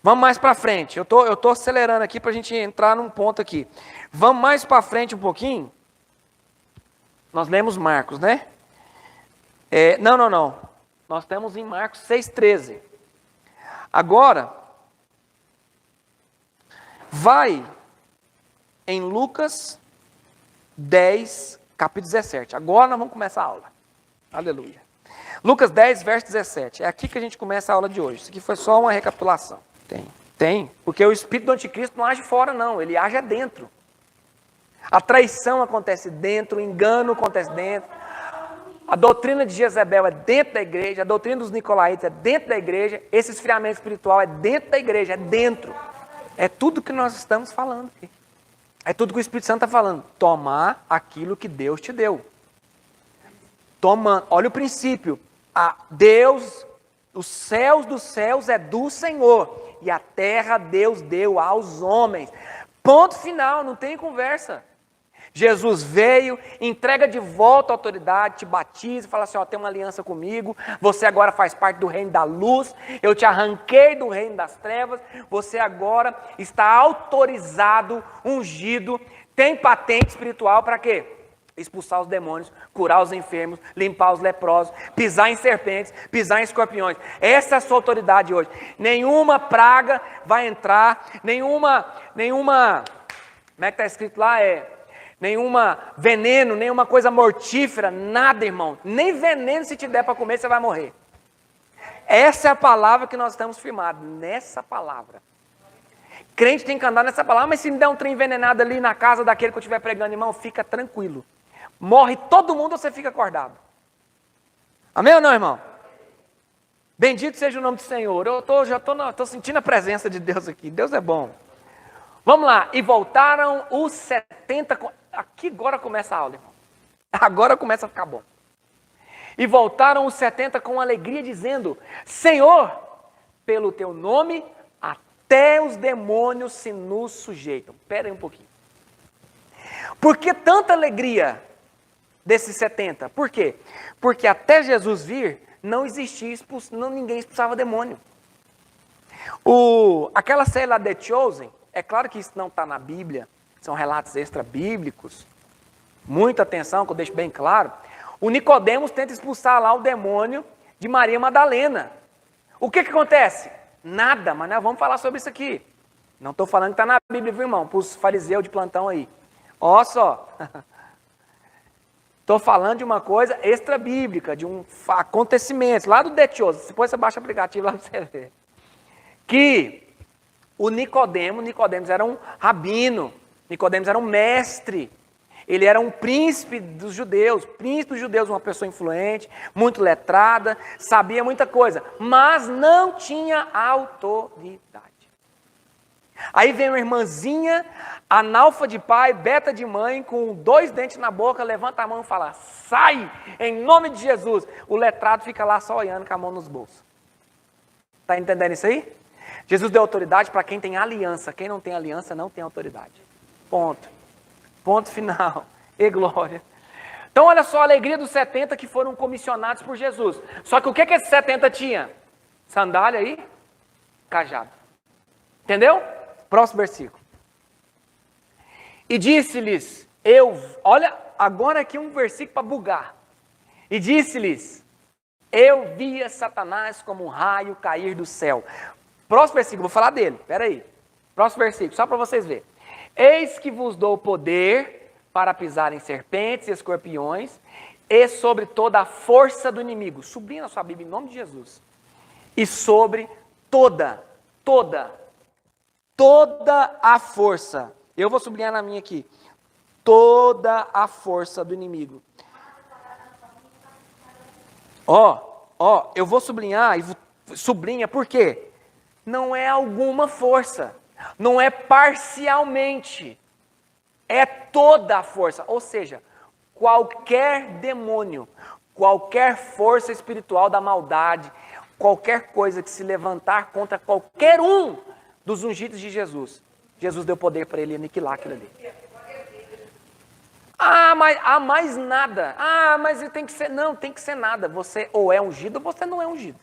A: Vamos mais para frente, eu tô acelerando aqui para a gente entrar num ponto aqui. Vamos mais para frente um pouquinho. Nós lemos Marcos, né? Não. Nós estamos em Marcos 6,13. Agora, vai em Lucas 10, capítulo 17. Agora nós vamos começar a aula. Aleluia. Lucas 10, verso 17. É aqui que a gente começa a aula de hoje. Isso aqui foi só uma recapitulação. Tem. Porque o espírito do anticristo não age fora, não. Ele age dentro. A traição acontece dentro, o engano acontece dentro. A doutrina de Jezebel é dentro da igreja. A doutrina dos nicolaítas é dentro da igreja. Esse esfriamento espiritual é dentro da igreja, é dentro. É tudo que nós estamos falando aqui. É tudo que o Espírito Santo está falando. Tomar aquilo que Deus te deu. Toma, olha o princípio. Deus, os céus dos céus é do Senhor. E a terra Deus deu aos homens. Ponto final, não tem conversa. Jesus veio, entrega de volta a autoridade, te batiza, fala assim, ó, tem uma aliança comigo, você agora faz parte do reino da luz, eu te arranquei do reino das trevas, você agora está autorizado, ungido, tem patente espiritual para quê? Expulsar os demônios, curar os enfermos, limpar os leprosos, pisar em serpentes, pisar em escorpiões. Essa é a sua autoridade hoje. Nenhuma praga vai entrar, nenhuma, como é que está escrito lá? Nenhuma veneno, nenhuma coisa mortífera, nada, irmão. Nem veneno se te der para comer, você vai morrer. Essa é a palavra que nós estamos firmados, nessa palavra. Crente tem que andar nessa palavra, mas se me der um trem envenenado ali na casa daquele que eu estiver pregando, irmão, fica tranquilo. Morre todo mundo ou você fica acordado? Amém ou não, irmão? Bendito seja o nome do Senhor. Eu já estou sentindo a presença de Deus aqui. Deus é bom. Vamos lá. E voltaram os 70... Aqui agora começa a aula, irmão. Agora começa a ficar bom. E voltaram os 70 com alegria, dizendo, Senhor, pelo teu nome, até os demônios se nos sujeitam. Espera aí um pouquinho. Por que tanta alegria desses 70? Por quê? Porque até Jesus vir, não existia ninguém expulsava demônio. Aquela série lá, The Chosen, é claro que isso não está na Bíblia, são relatos extra-bíblicos. Muita atenção, que eu deixo bem claro. O Nicodemos tenta expulsar lá o demônio de Maria Madalena. O que acontece? Nada, mas nós vamos falar sobre isso aqui. Não estou falando que está na Bíblia, viu, irmão? Para os fariseus de plantão aí. Ó só. Estou falando de uma coisa extra-bíblica, de um acontecimento. Lá do The Chosen, depois você baixa o aplicativo lá para você ver. Que o Nicodemos era um rabino, Nicodemos era um mestre, ele era um príncipe dos judeus, uma pessoa influente, muito letrada, sabia muita coisa, mas não tinha autoridade. Aí vem uma irmãzinha, analfa de pai, beta de mãe, com 2 dentes na boca, levanta a mão e fala, sai, em nome de Jesus. O letrado fica lá só olhando com a mão nos bolsos. Está entendendo isso aí? Jesus deu autoridade para quem tem aliança. Quem não tem aliança não tem autoridade. Ponto. Ponto final. E glória. Então olha só a alegria dos 70 que foram comissionados por Jesus. Só que o que esses 70 tinha? Sandália e cajado. Entendeu? Próximo versículo. E disse-lhes, olha, agora aqui um versículo para bugar. E disse-lhes, eu via Satanás como um raio cair do céu. Próximo versículo, vou falar dele, peraí. Próximo versículo, só para vocês verem. Eis que vos dou poder para pisar em serpentes e escorpiões e sobre toda a força do inimigo. Sublinha na sua Bíblia em nome de Jesus. E sobre toda a força. Eu vou sublinhar na minha aqui. Toda a força do inimigo. Eu vou sublinhar, sublinha por quê? Não é alguma força, não é parcialmente, é toda a força. Ou seja, qualquer demônio, qualquer força espiritual da maldade, qualquer coisa que se levantar contra qualquer um dos ungidos de Jesus, Jesus deu poder para ele aniquilar aquilo ali. Mais nada. Mas tem que ser. Não, tem que ser nada. Você ou é ungido ou você não é ungido.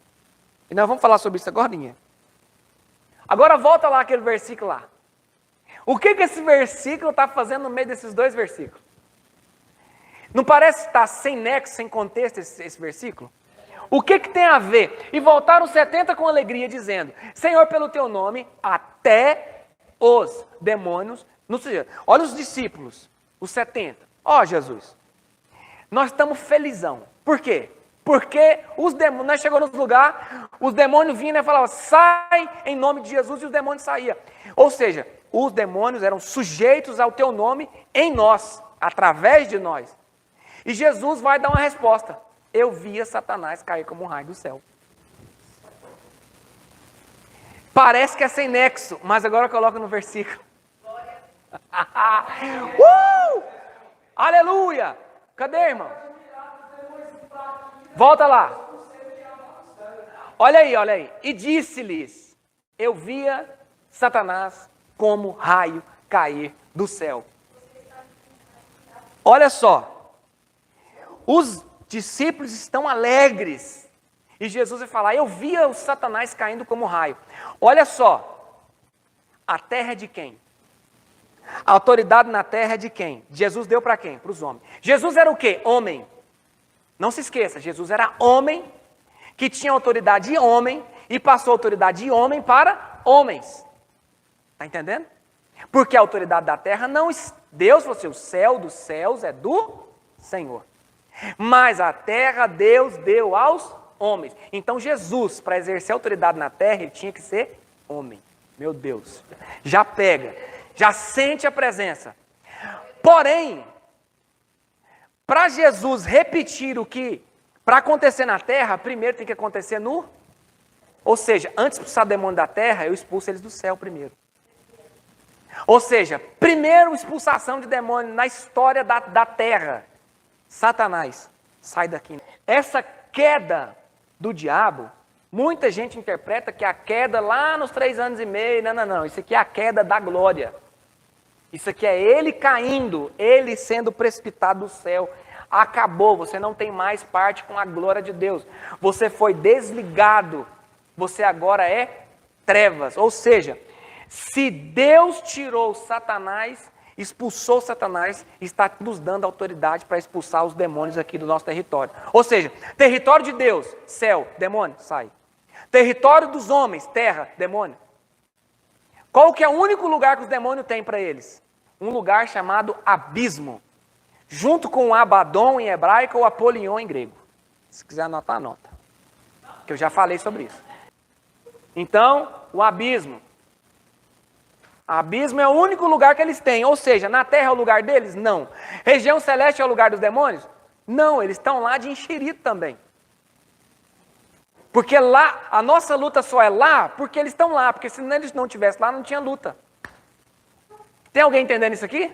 A: E nós vamos falar sobre isso agora. Agora volta lá aquele versículo lá. O que esse versículo está fazendo no meio desses 2 versículos? Não parece estar sem nexo, sem contexto esse versículo? O que tem a ver? E voltaram 70 com alegria, dizendo, Senhor, pelo teu nome, até os demônios... Olha os discípulos, os 70. Jesus, nós estamos felizão. Por quê? Porque os demônios, nós chegamos no lugar, os demônios vinham e falavam, sai em nome de Jesus, e os demônios saíam. Ou seja, os demônios eram sujeitos ao teu nome em nós, através de nós. E Jesus vai dar uma resposta. Eu via Satanás cair como um raio do céu. Parece que é sem nexo, mas agora coloca no versículo. Aleluia! Cadê, irmão? Volta lá. Olha aí. E disse-lhes, eu via Satanás como raio cair do céu. Olha só. Os discípulos estão alegres. E Jesus vai falar, eu via o Satanás caindo como raio. Olha só. A terra é de quem? A autoridade na terra é de quem? Jesus deu para quem? Para os homens. Jesus era o quê? Homem. Não se esqueça, Jesus era homem, que tinha autoridade de homem, e passou a autoridade de homem para homens. Está entendendo? Porque a autoridade da terra não... Deus falou assim, o céu dos céus é do Senhor. Mas a terra Deus deu aos homens. Então Jesus, para exercer autoridade na terra, ele tinha que ser homem. Meu Deus. Já pega. Já sente a presença. Porém, para Jesus repetir o que, para acontecer na terra, primeiro tem que acontecer no... Ou seja, antes de expulsar demônio da terra, eu expulso eles do céu primeiro. Ou seja, primeiro expulsação de demônio na história da terra. Satanás, sai daqui. Essa queda do diabo, muita gente interpreta que a queda lá nos 3 anos e meio, não, isso aqui é a queda da glória. Isso aqui é ele caindo, ele sendo precipitado do céu. Acabou, você não tem mais parte com a glória de Deus. Você foi desligado, você agora é trevas. Ou seja, se Deus tirou Satanás, expulsou Satanás, está nos dando autoridade para expulsar os demônios aqui do nosso território. Ou seja, território de Deus, céu, demônio, sai. Território dos homens, terra, demônio. Qual que é o único lugar que os demônios têm para eles? Um lugar chamado abismo. Junto com o Abaddon em hebraico ou Apolion em grego. Se quiser anotar, anota. Que eu já falei sobre isso. Então, o abismo. Abismo é o único lugar que eles têm. Ou seja, na terra é o lugar deles? Não. Região celeste é o lugar dos demônios? Não, eles estão lá de enxerido também. Porque lá, a nossa luta só é lá porque eles estão lá. Porque se eles não estivessem lá, não tinha luta. Tem alguém entendendo isso aqui?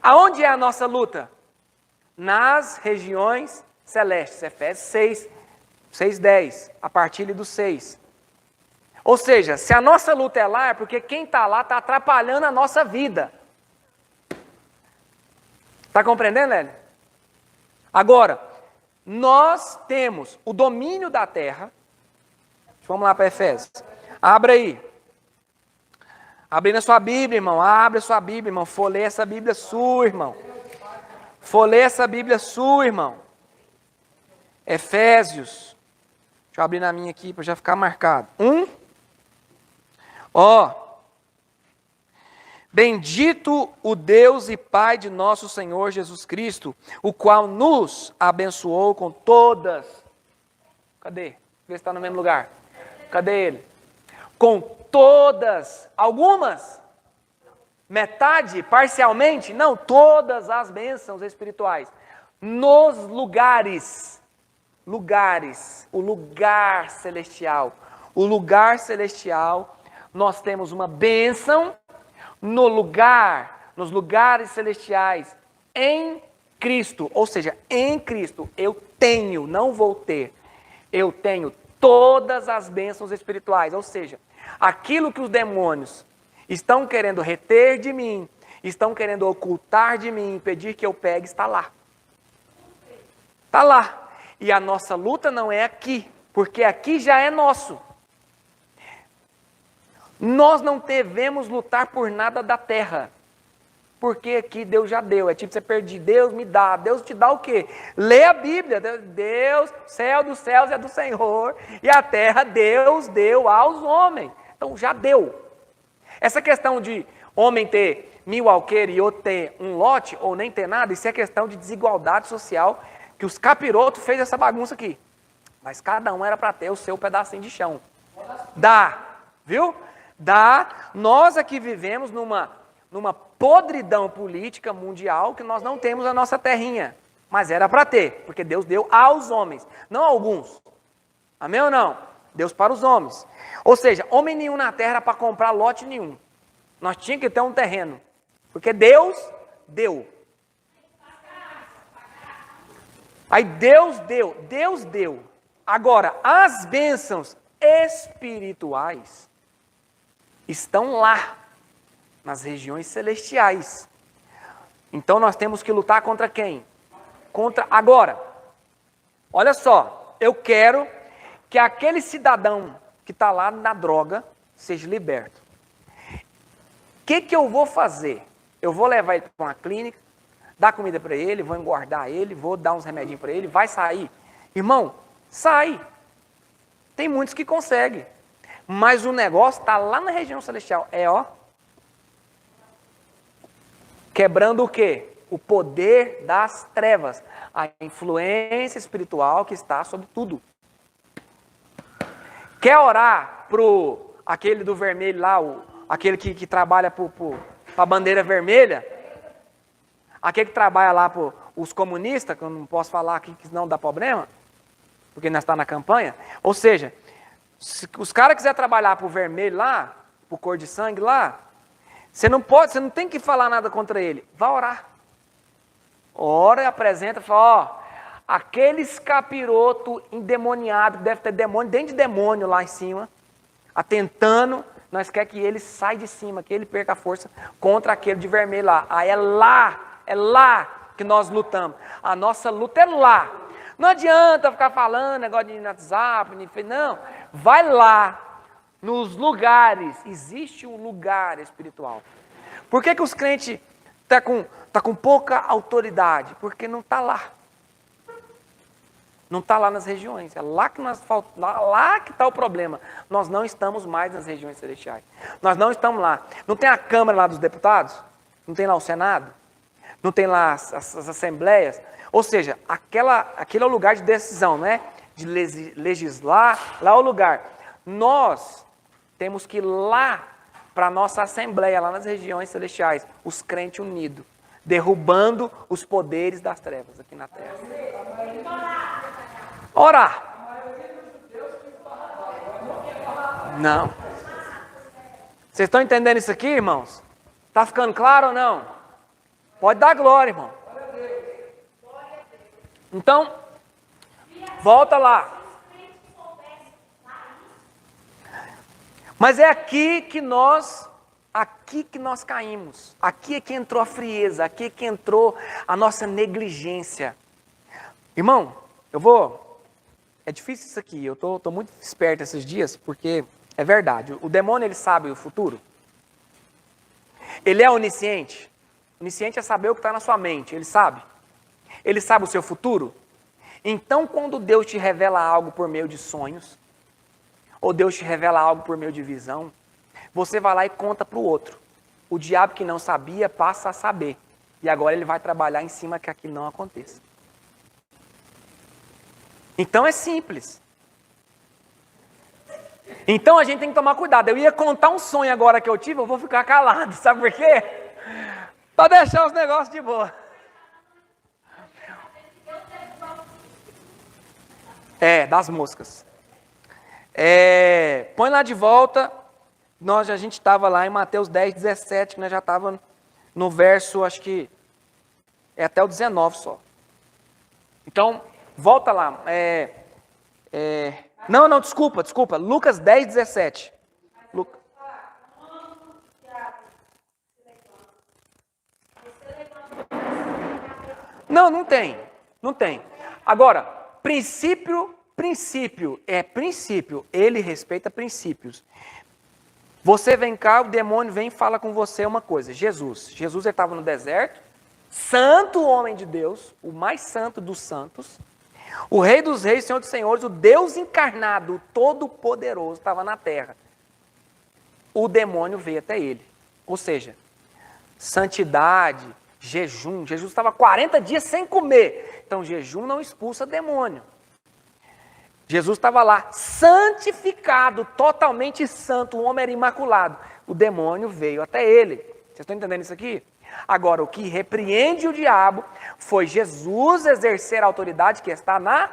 A: Aonde é a nossa luta? Nas regiões celestes. Efésios 6, 6:10. A partir do 6. Ou seja, se a nossa luta é lá, é porque quem está lá está atrapalhando a nossa vida. Está compreendendo, Hélio? Agora, nós temos o domínio da terra. Vamos lá para Efésios. Abra aí. Abre na sua Bíblia, irmão. Abre a sua Bíblia, irmão. Folheia essa Bíblia sua, irmão. Folheia essa Bíblia sua, irmão. Efésios. Deixa eu abrir na minha aqui para já ficar marcado. Bendito o Deus e Pai de nosso Senhor Jesus Cristo, o qual nos abençoou com todas. Cadê? Vê se está no mesmo lugar. Cadê ele? Com todas, algumas, metade, parcialmente, não, todas as bênçãos espirituais, nos lugares, o lugar celestial, nós temos uma bênção nos lugares celestiais, em Cristo, ou seja, em Cristo, eu tenho, não vou ter, eu tenho todas as bênçãos espirituais, ou seja, aquilo que os demônios estão querendo reter de mim, estão querendo ocultar de mim, impedir que eu pegue, está lá. Está lá. E a nossa luta não é aqui, porque aqui já é nosso. Nós não devemos lutar por nada da terra, porque aqui Deus já deu. É tipo você pedir, Deus me dá. Deus te dá o quê? Lê a Bíblia. Deus, céu dos céus é do Senhor, e a terra Deus deu aos homens. Então já deu. Essa questão de homem ter 1000 alqueires e outro ter um lote, ou nem ter nada, isso é questão de desigualdade social, que os capirotos fez essa bagunça aqui. Mas cada um era para ter o seu pedacinho de chão. Dá, viu? Dá. Nós aqui vivemos numa podridão política mundial que nós não temos a nossa terrinha. Mas era para ter, porque Deus deu aos homens, não a alguns. Amém ou não? Deus para os homens. Ou seja, homem nenhum na terra era para comprar lote nenhum. Nós tínhamos que ter um terreno. Porque Deus deu. Aí Deus deu. Agora, as bênçãos espirituais estão lá, nas regiões celestiais. Então nós temos que lutar contra quem? Agora, olha só, eu quero que aquele cidadão que está lá na droga seja liberto. O que eu vou fazer? Eu vou levar ele para uma clínica, dar comida para ele, vou engordar ele, vou dar uns remedinhos para ele, vai sair. Irmão, sai. Tem muitos que conseguem. Mas o negócio está lá na região celestial. Quebrando o quê? O poder das trevas. A influência espiritual que está sobre tudo. Quer orar pro aquele do vermelho lá, aquele que trabalha para a bandeira vermelha? Aquele que trabalha lá para os comunistas, que eu não posso falar aqui que não dá problema, porque nós estamos na campanha. Ou seja, se os caras quiserem trabalhar para o vermelho lá, para o cor de sangue lá, você não tem que falar nada contra ele. Vá orar. Ora e apresenta, fala, aqueles capiroto endemoniado, que deve ter demônio, dentro de demônio lá em cima, atentando, nós queremos que ele saia de cima, que ele perca a força contra aquele de vermelho lá. Aí é lá que nós lutamos. A nossa luta é lá. Não adianta ficar falando negócio de WhatsApp, não. Vai lá, nos lugares. Existe um lugar espiritual. Por que os crentes estão com pouca autoridade? Porque não está lá. Não está lá nas regiões. É lá que lá que está o problema. Nós não estamos mais nas regiões celestiais. Nós não estamos lá. Não tem a Câmara lá dos Deputados? Não tem lá o Senado? Não tem lá as assembleias? Ou seja, aquele é o lugar de decisão, né? De legislar, lá é o lugar. Nós temos que ir lá para a nossa assembleia lá nas regiões celestiais, os crentes unidos, derrubando os poderes das trevas aqui na terra. Orar. Não. Vocês estão entendendo isso aqui, irmãos? Está ficando claro ou não? Pode dar glória, irmão. Então, volta lá. Mas é aqui que nós caímos. Aqui é que entrou a frieza, aqui é que entrou a nossa negligência. Irmão, é difícil isso aqui, eu tô muito esperto esses dias, porque é verdade. O demônio, ele sabe o futuro. Ele é onisciente. Onisciente é saber o que está na sua mente, ele sabe. Ele sabe o seu futuro. Então, quando Deus te revela algo por meio de sonhos, ou Deus te revela algo por meio de visão, você vai lá e conta para o outro. O diabo que não sabia passa a saber. E agora ele vai trabalhar em cima que aquilo não aconteça. Então é simples. Então a gente tem que tomar cuidado. Eu ia contar um sonho agora que eu tive, eu vou ficar calado. Sabe por quê? Para deixar os negócios de boa. Das moscas. Põe lá de volta. A gente estava lá em Mateus 10, 17, que nós já estávamos no verso, acho que é até o 19 só. Então, volta lá. Não, desculpa. Lucas 10, 17. Não tem. Agora, princípio, ele respeita princípios. Você vem cá, o demônio vem e fala com você uma coisa. Jesus estava no deserto, santo homem de Deus, o mais santo dos santos, o rei dos reis, senhor dos senhores, o Deus encarnado, o todo-poderoso, estava na terra. O demônio veio até ele. Ou seja, santidade, jejum. Jesus estava 40 dias sem comer. Então, jejum não expulsa demônio. Jesus estava lá, santificado, totalmente santo, o homem era imaculado. O demônio veio até ele. Vocês estão entendendo isso aqui? Agora, o que repreende o diabo foi Jesus exercer a autoridade que está na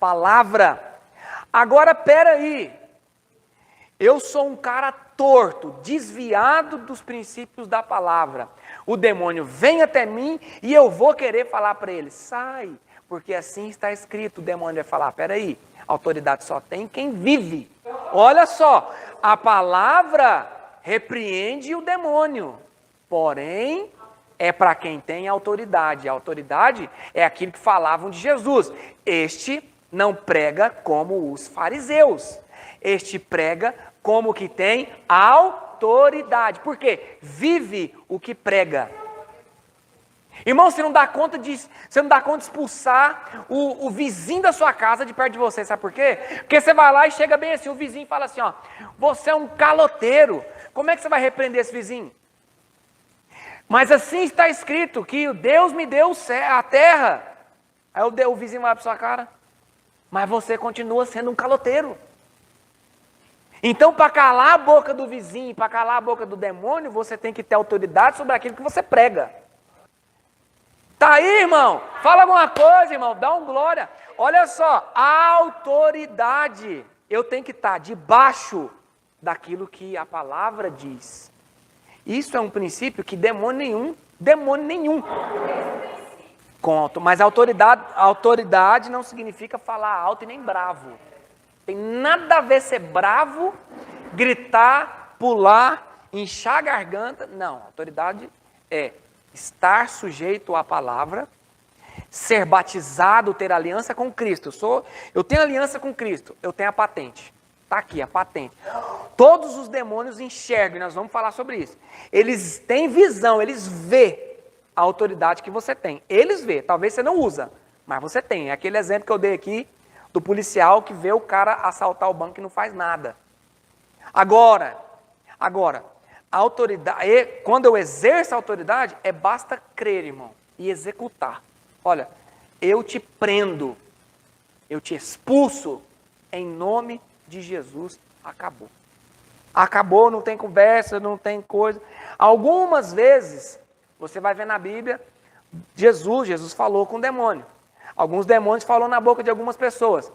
A: palavra. Agora, peraí. Eu sou um cara torto, desviado dos princípios da palavra. O demônio vem até mim e eu vou querer falar para ele, sai. Porque assim está escrito, o demônio vai falar, peraí, autoridade só tem quem vive. Olha só, a palavra repreende o demônio, porém, é para quem tem autoridade. A autoridade é aquilo que falavam de Jesus. Este não prega como os fariseus. Este prega como que tem autoridade. Por quê? Vive o que prega. Irmão, você não dá conta de expulsar o vizinho da sua casa de perto de você, sabe por quê? Porque você vai lá e chega bem assim, o vizinho fala assim, ó, você é um caloteiro, como é que você vai repreender esse vizinho? Mas assim está escrito, que Deus me deu a terra, aí o vizinho vai para sua cara, mas você continua sendo um caloteiro. Então, para calar a boca do vizinho, para calar a boca do demônio, você tem que ter autoridade sobre aquilo que você prega. Tá aí, irmão? Fala alguma coisa, irmão. Dá um glória. Olha só, a autoridade. Eu tenho que estar debaixo daquilo que a palavra diz. Isso é um princípio que demônio nenhum. Mas autoridade não significa falar alto e nem bravo. Tem nada a ver ser bravo, gritar, pular, inchar a garganta. Não, autoridade é estar sujeito à palavra, ser batizado, ter aliança com Cristo. Eu tenho aliança com Cristo, eu tenho a patente. Está aqui, a patente. Todos os demônios enxergam, e nós vamos falar sobre isso. Eles têm visão, eles vê a autoridade que você tem. Eles vê, talvez você não usa, mas você tem. É aquele exemplo que eu dei aqui, do policial que vê o cara assaltar o banco e não faz nada. Agora, a autoridade, quando eu exerço a autoridade, basta crer, irmão, e executar. Olha, eu te prendo, eu te expulso, em nome de Jesus, acabou. Acabou, não tem conversa, não tem coisa. Algumas vezes, você vai ver na Bíblia, Jesus falou com o demônio. Alguns demônios falou na boca de algumas pessoas.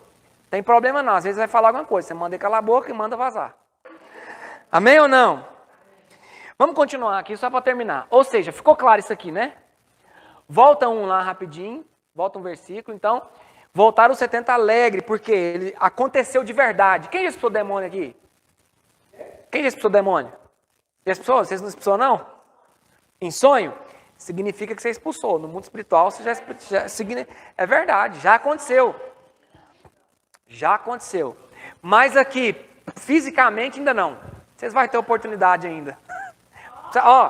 A: Tem problema não, às vezes vai falar alguma coisa, você manda ele calar a boca e manda vazar. Amém ou não? Vamos continuar aqui só para terminar. Ou seja, ficou claro isso aqui, né? Volta um lá rapidinho, volta um versículo, então, voltaram os 70 alegre, porque ele aconteceu de verdade. Quem já expulsou demônio aqui? Quem já expulsou demônio? Já expulsou? Vocês não expulsou não? Em sonho? Significa que você expulsou. No mundo espiritual, você é verdade, já aconteceu. Já aconteceu. Mas aqui, fisicamente, ainda não. Vocês vão ter oportunidade ainda. Ó,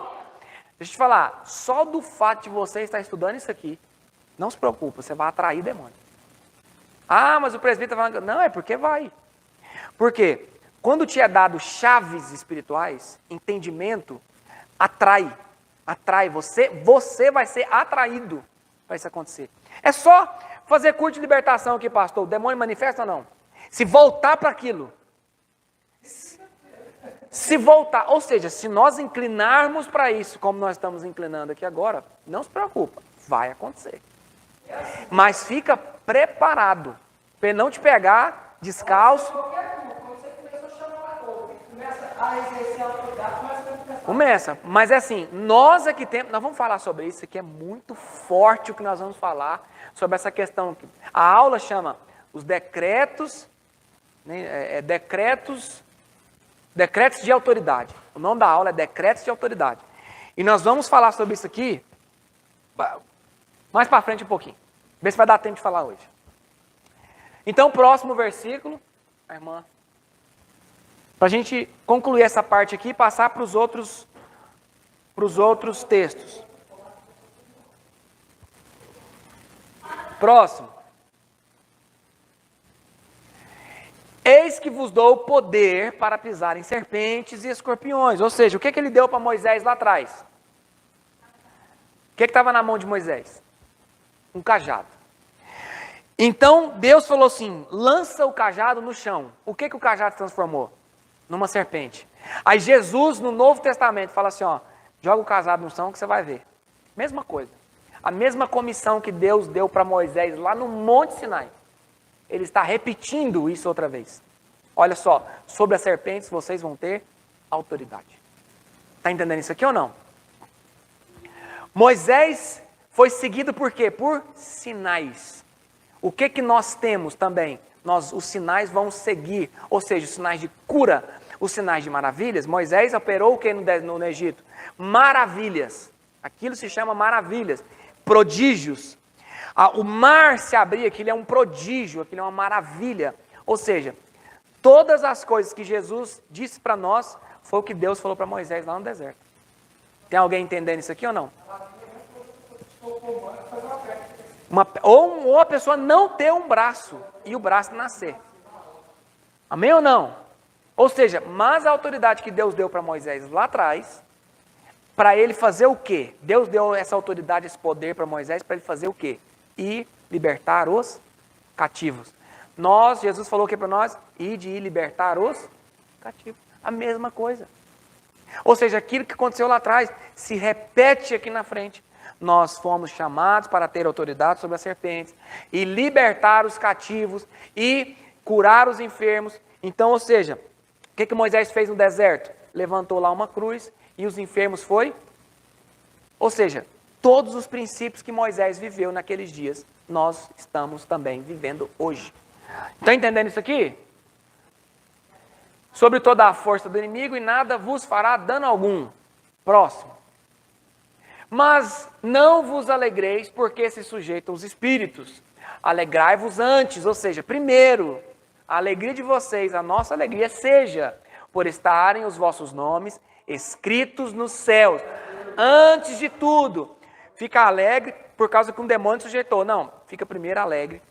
A: deixa eu te falar. Só do fato de você estar estudando isso aqui, não se preocupe, você vai atrair demônio. Ah, mas o presbítero está falando... Não, é porque vai. Por quê? Quando te é dado chaves espirituais, entendimento, atrai. Atrai você. Você vai ser atraído para isso acontecer. É só... fazer curso de libertação aqui, pastor. O demônio manifesta ou não? Se voltar para aquilo. Se voltar, ou seja, se nós inclinarmos para isso, como nós estamos inclinando aqui agora, não se preocupa, vai acontecer. Mas fica preparado para ele não te pegar descalço. Começa, mas é assim, nós aqui temos, nós vamos falar sobre isso aqui, é muito forte o que nós vamos falar sobre essa questão aqui. A aula chama os decretos, né, decretos de autoridade. O nome da aula é decretos de autoridade. E nós vamos falar sobre isso aqui mais para frente um pouquinho. Ver se vai dar tempo de falar hoje. Então, próximo versículo, a irmã, para a gente concluir essa parte aqui e passar para os outros textos. Próximo. Eis que vos dou poder para pisar em serpentes e escorpiões. Ou seja, o que ele deu para Moisés lá atrás? O que estava na mão de Moisés? Um cajado. Então, Deus falou assim, lança o cajado no chão. O que o cajado se transformou? Numa serpente. Aí Jesus, no Novo Testamento, fala assim, ó, joga o cajado no chão que você vai ver. Mesma coisa. A mesma comissão que Deus deu para Moisés lá no Monte Sinai. Ele está repetindo isso outra vez. Olha só, sobre as serpentes vocês vão ter autoridade. Está entendendo isso aqui ou não? Moisés foi seguido por quê? Por sinais. O que nós temos também? Os sinais vão seguir, ou seja, os sinais de cura, os sinais de maravilhas. Moisés operou o que no Egito? Maravilhas. Aquilo se chama maravilhas. Prodígios. O mar se abrir, aquilo é um prodígio, aquilo é uma maravilha. Ou seja, todas as coisas que Jesus disse para nós, foi o que Deus falou para Moisés lá no deserto. Tem alguém entendendo isso aqui ou não? Ou a pessoa não ter um braço, e o braço nascer. Amém ou não? Ou seja, mas a autoridade que Deus deu para Moisés lá atrás, para ele fazer o quê? Deus deu essa autoridade, esse poder para Moisés, para ele fazer o quê? E libertar os cativos. Jesus falou o que para nós? E de libertar os cativos. A mesma coisa. Ou seja, aquilo que aconteceu lá atrás se repete aqui na frente. Nós fomos chamados para ter autoridade sobre as serpentes e libertar os cativos e curar os enfermos. Então, ou seja, o que Moisés fez no deserto? Levantou lá uma cruz e os enfermos foi? Ou seja, todos os princípios que Moisés viveu naqueles dias, nós estamos também vivendo hoje. Está entendendo isso aqui? Sobre toda a força do inimigo e nada vos fará dano algum. Próximo. Mas não vos alegreis porque se sujeitam os espíritos. Alegrai-vos antes, ou seja, primeiro, a alegria de vocês, a nossa alegria seja por estarem os vossos nomes escritos nos céus. Antes de tudo, fica alegre por causa que um demônio sujeitou. Não, fica primeiro alegre,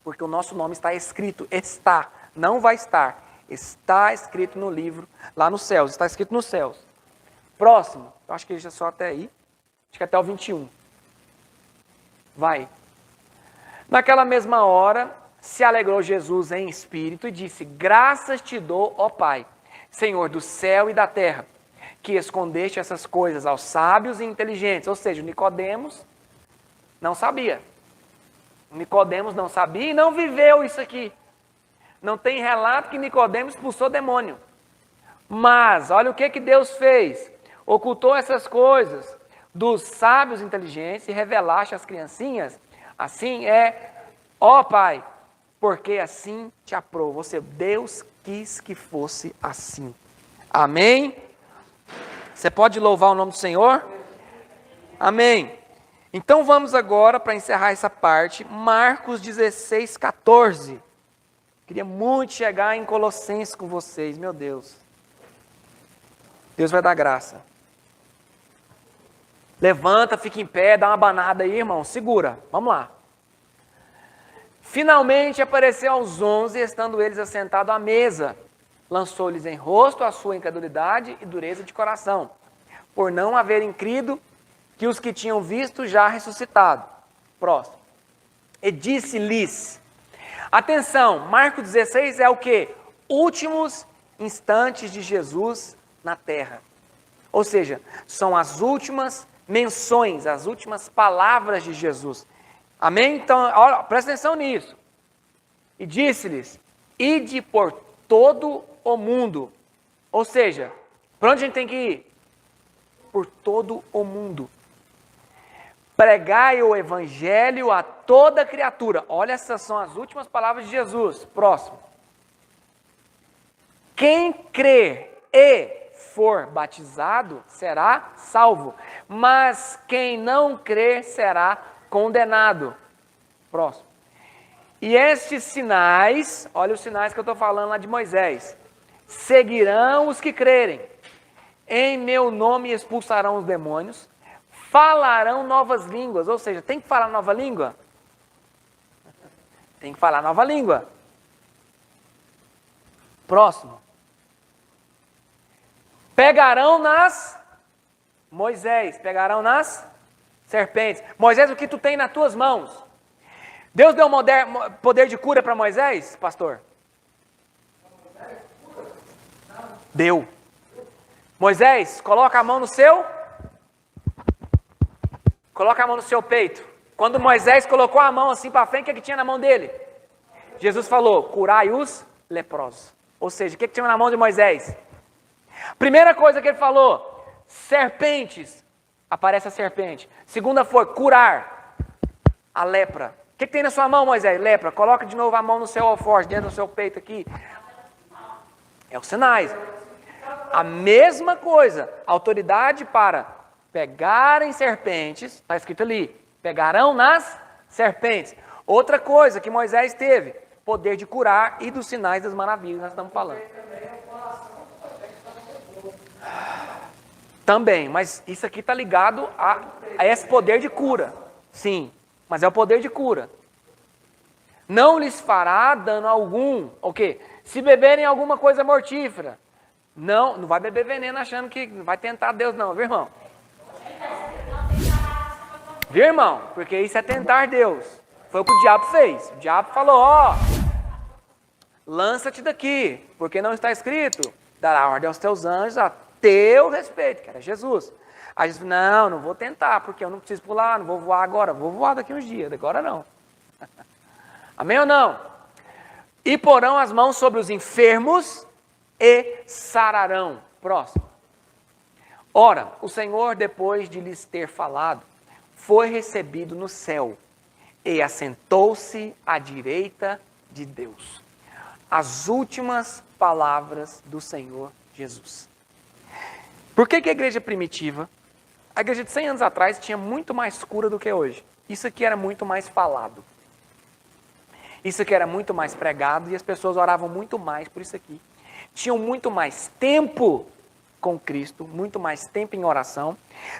A: porque o nosso nome está escrito. Está, não vai estar. Está escrito no livro, lá nos céus. Está escrito nos céus. Próximo, eu acho que já só até aí. Acho que até o 21. Vai. Naquela mesma hora, se alegrou Jesus em espírito e disse, graças te dou, ó Pai, Senhor do céu e da terra, que escondeste essas coisas aos sábios e inteligentes. Ou seja, Nicodemos não sabia. Nicodemos não sabia e não viveu isso aqui. Não tem relato que Nicodemos expulsou demônio. Mas, olha o que Deus fez. Ocultou essas coisas dos sábios inteligentes e revelaste às criancinhas. Assim ó Pai, porque assim te aprove. Ou seja, Deus quis que fosse assim. Amém? Você pode louvar o nome do Senhor? Amém. Então vamos agora, para encerrar essa parte, Marcos 16, 14. Queria muito chegar em Colossenses com vocês, meu Deus. Deus vai dar graça. Levanta, fica em pé, dá uma banada aí, irmão, segura, vamos lá. Finalmente apareceu aos 11, estando eles assentados à mesa. Lançou-lhes em rosto a sua incredulidade e dureza de coração, por não haverem crido que os que tinham visto já ressuscitado. Próximo. E disse-lhes, atenção, Marcos 16 é o quê? Últimos instantes de Jesus na terra. Ou seja, são as últimas menções, as últimas palavras de Jesus. Amém? Então, olha, presta atenção nisso. E disse-lhes, ide por todo o mundo. Ou seja, para onde a gente tem que ir? Por todo o mundo. Pregai o evangelho a toda criatura. Olha, essas são as últimas palavras de Jesus. Próximo. Quem crer e for batizado será salvo, mas quem não crer será condenado. Próximo. E estes sinais, olha os sinais que eu estou falando lá de Moisés, seguirão os que crerem. Em meu nome expulsarão os demônios, falarão novas línguas. Ou seja, tem que falar nova língua? Tem que falar nova língua. Próximo. Pegarão nas... Moisés, pegarão nas serpentes. Moisés, o que tu tem nas tuas mãos? Deus deu poder de cura para Moisés, pastor? Deu. Moisés, coloca a mão no seu... Coloca a mão no seu peito. Quando Moisés colocou a mão assim para frente, o que tinha na mão dele? Jesus falou, curai os leprosos. Ou seja, o que tinha na mão de Moisés? Primeira coisa que ele falou, serpentes. Aparece a serpente. Segunda foi curar a lepra. O que tem na sua mão, Moisés? Lepra. Coloca de novo a mão no seu alforje, dentro do seu peito aqui. É os sinais. A mesma coisa, autoridade para pegarem serpentes, está escrito ali, pegarão nas serpentes. Outra coisa que Moisés teve, poder de curar e dos sinais das maravilhas, nós estamos falando. Também, mas isso aqui está ligado a esse poder de cura. Sim, mas é o poder de cura. Não lhes fará dano algum. O quê? Se beberem alguma coisa mortífera. Não vai beber veneno achando que vai tentar Deus não, viu, irmão? Viu, irmão? Porque isso é tentar Deus. Foi o que o diabo fez. O diabo falou, lança-te daqui, porque não está escrito, dará ordem aos teus anjos a teu respeito, que era Jesus. Aí Jesus falou, não vou tentar, porque eu não preciso pular, não vou voar agora, vou voar daqui uns dias, agora não. Amém ou não? E porão as mãos sobre os enfermos e sararão. Próximo. Ora, o Senhor, depois de lhes ter falado, foi recebido no céu e assentou-se à direita de Deus. As últimas palavras do Senhor Jesus. Por que a igreja primitiva, a igreja de 100 anos atrás, tinha muito mais cura do que hoje? Isso aqui era muito mais falado. Isso aqui era muito mais pregado e as pessoas oravam muito mais por isso aqui. Tinham muito mais tempo com Cristo, muito mais tempo em oração.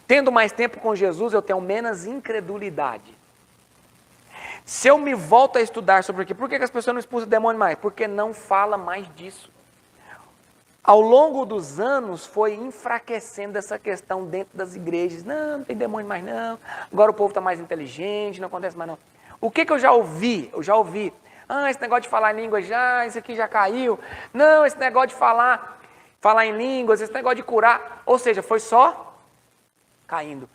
A: Tendo mais tempo com Jesus, eu tenho menos incredulidade. Se eu me volto a estudar sobre aqui, por que as pessoas não expulsam o demônio mais? Porque não fala mais disso. Ao longo dos anos, foi enfraquecendo essa questão dentro das igrejas. Não tem demônio mais não. Agora o povo está mais inteligente, não acontece mais não. O que eu já ouvi? Eu já ouvi. Esse negócio de falar em língua isso aqui já caiu. Não, esse negócio de falar falar em línguas, esse negócio de curar. Ou seja, foi só caindo.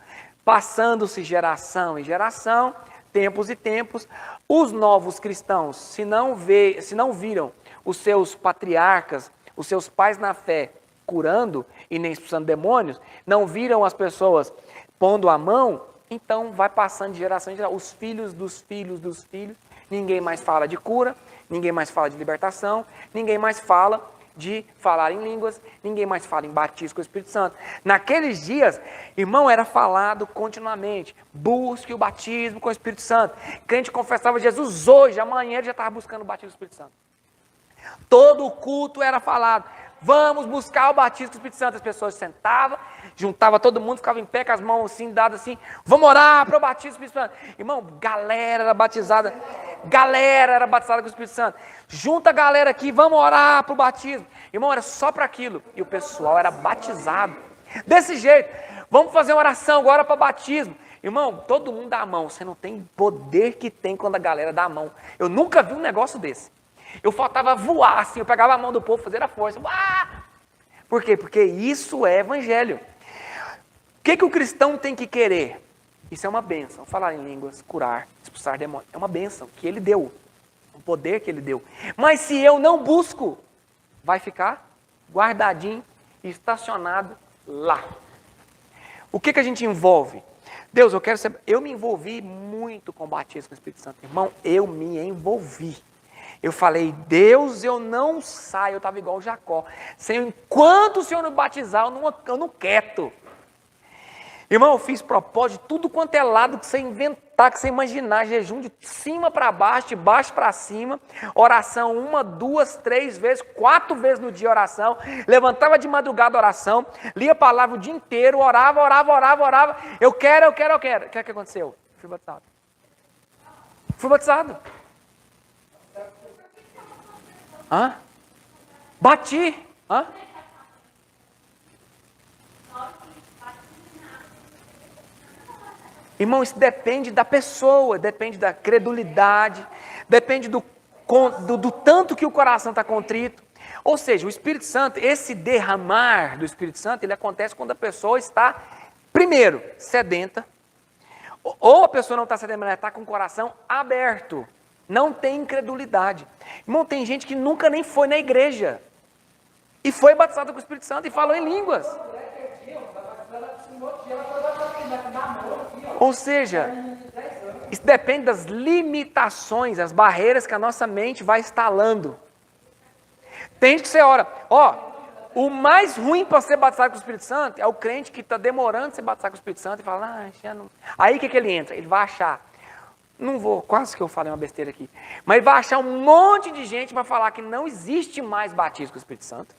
A: Passando-se geração em geração, tempos e tempos, os novos cristãos, se não viram os seus patriarcas, os seus pais na fé curando e nem expulsando demônios, não viram as pessoas pondo a mão, então vai passando de geração em geração, os filhos dos filhos dos filhos, ninguém mais fala de cura, ninguém mais fala de libertação, ninguém mais fala de falar em línguas, ninguém mais fala em batismo com o Espírito Santo. Naqueles dias, irmão, era falado continuamente, busque o batismo com o Espírito Santo. Crente confessava Jesus hoje, amanhã ele já estava buscando o batismo com o Espírito Santo. Todo o culto era falado, vamos buscar o batismo com o Espírito Santo. As pessoas sentavam, juntava todo mundo, ficava em pé com as mãos assim, dadas assim, vamos orar para o batismo com o Espírito Santo. Irmão, galera era batizada com o Espírito Santo. Junta a galera aqui, vamos orar para o batismo. Irmão, era só para aquilo. E o pessoal era batizado. Desse jeito, vamos fazer uma oração agora para batismo. Irmão, todo mundo dá a mão. Você não tem poder que tem quando a galera dá a mão. Eu nunca vi um negócio desse. Eu faltava voar assim, eu pegava a mão do povo, fazer a força. Uá! Por quê? Porque isso é evangelho. O que o cristão tem que querer? Isso é uma bênção. Falar em línguas, curar, expulsar demônios. É uma bênção que ele deu. Um poder que ele deu. Mas se eu não busco, vai ficar guardadinho, estacionado lá. O que a gente envolve? Deus, eu quero saber. Eu me envolvi muito com o batismo com o Espírito Santo. Irmão, eu me envolvi. Eu falei, Deus, eu não saio. Eu estava igual o Jacó. Senhor, enquanto o Senhor não batizar, eu não quieto. Irmão, eu fiz propósito de tudo quanto é lado que você inventar, que você imaginar. Jejum de cima para baixo, de baixo para cima. Oração 1, 2, 3 vezes, 4 vezes no dia oração. Levantava de madrugada oração. Lia a palavra o dia inteiro, orava. Eu quero. O que aconteceu? Fui batizado. Hã? Bati. Hã? Irmão, isso depende da pessoa, depende da credulidade, depende do tanto que o coração está contrito. Ou seja, o Espírito Santo, esse derramar do Espírito Santo, ele acontece quando a pessoa está, primeiro, sedenta, ou a pessoa não está sedenta, mas ela está com o coração aberto, não tem incredulidade. Irmão, tem gente que nunca nem foi na igreja, e foi batizada com o Espírito Santo e falou em línguas. Ou seja, isso depende das limitações, as barreiras que a nossa mente vai instalando. Tem gente que você ora, o mais ruim para ser batizado com o Espírito Santo é o crente que está demorando de ser batizado com o Espírito Santo e fala, já não. Aí o que ele entra? Ele vai achar, quase que eu falei uma besteira aqui, mas ele vai achar um monte de gente para falar que não existe mais batismo com o Espírito Santo.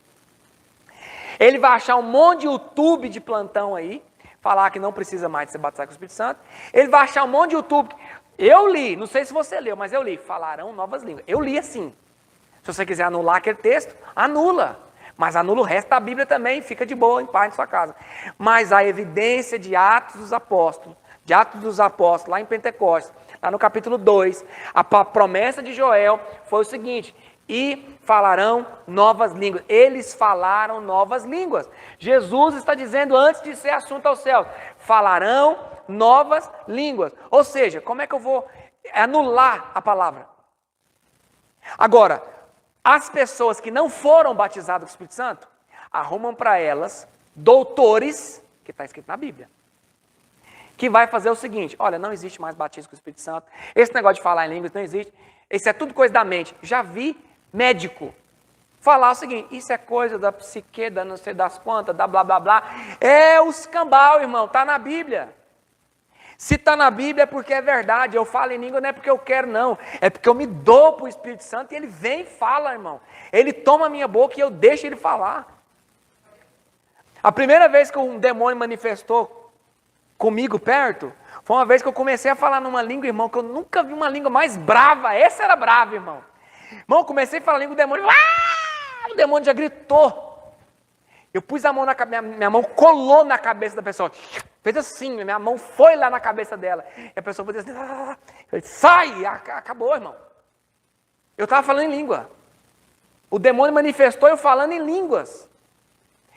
A: Ele vai achar um monte de YouTube de plantão aí, falar que não precisa mais de ser batizado com o Espírito Santo. Ele vai achar um monte de YouTube. Eu li, não sei se você leu, mas eu li. Falarão novas línguas. Eu li assim. Se você quiser anular aquele texto, anula. Mas anula o resto da Bíblia também, fica de boa, em paz na sua casa. Mas a evidência de Atos dos Apóstolos, lá em Pentecostes, lá no capítulo 2, a promessa de Joel foi o seguinte: e falarão novas línguas. Eles falaram novas línguas. Jesus está dizendo, antes de ser assunto ao céu, falarão novas línguas. Ou seja, como é que eu vou anular a palavra? Agora, as pessoas que não foram batizadas com o Espírito Santo, arrumam para elas doutores, que está escrito na Bíblia, que vai fazer o seguinte: olha, não existe mais batismo com o Espírito Santo, esse negócio de falar em línguas não existe, isso é tudo coisa da mente. Já vi médico falar o seguinte: isso é coisa da psique, da não sei das quantas, da blá blá blá. É o escambau, irmão, está na Bíblia. Se está na Bíblia é porque é verdade. Eu falo em língua não é porque eu quero, não. É porque eu me dou para o Espírito Santo e ele vem e fala, irmão. Ele toma a minha boca e eu deixo ele falar. A primeira vez que um demônio manifestou comigo perto, foi uma vez que eu comecei a falar numa língua, irmão, que eu nunca vi uma língua mais brava. Essa era brava, irmão. Irmão, eu comecei a falar a língua do demônio. O demônio já gritou. Eu pus a mão na cabeça, minha mão colou na cabeça da pessoa. Fez assim, minha mão foi lá na cabeça dela. E a pessoa foi assim, eu disse, sai! Acabou, irmão. Eu estava falando em língua. O demônio manifestou eu falando em línguas.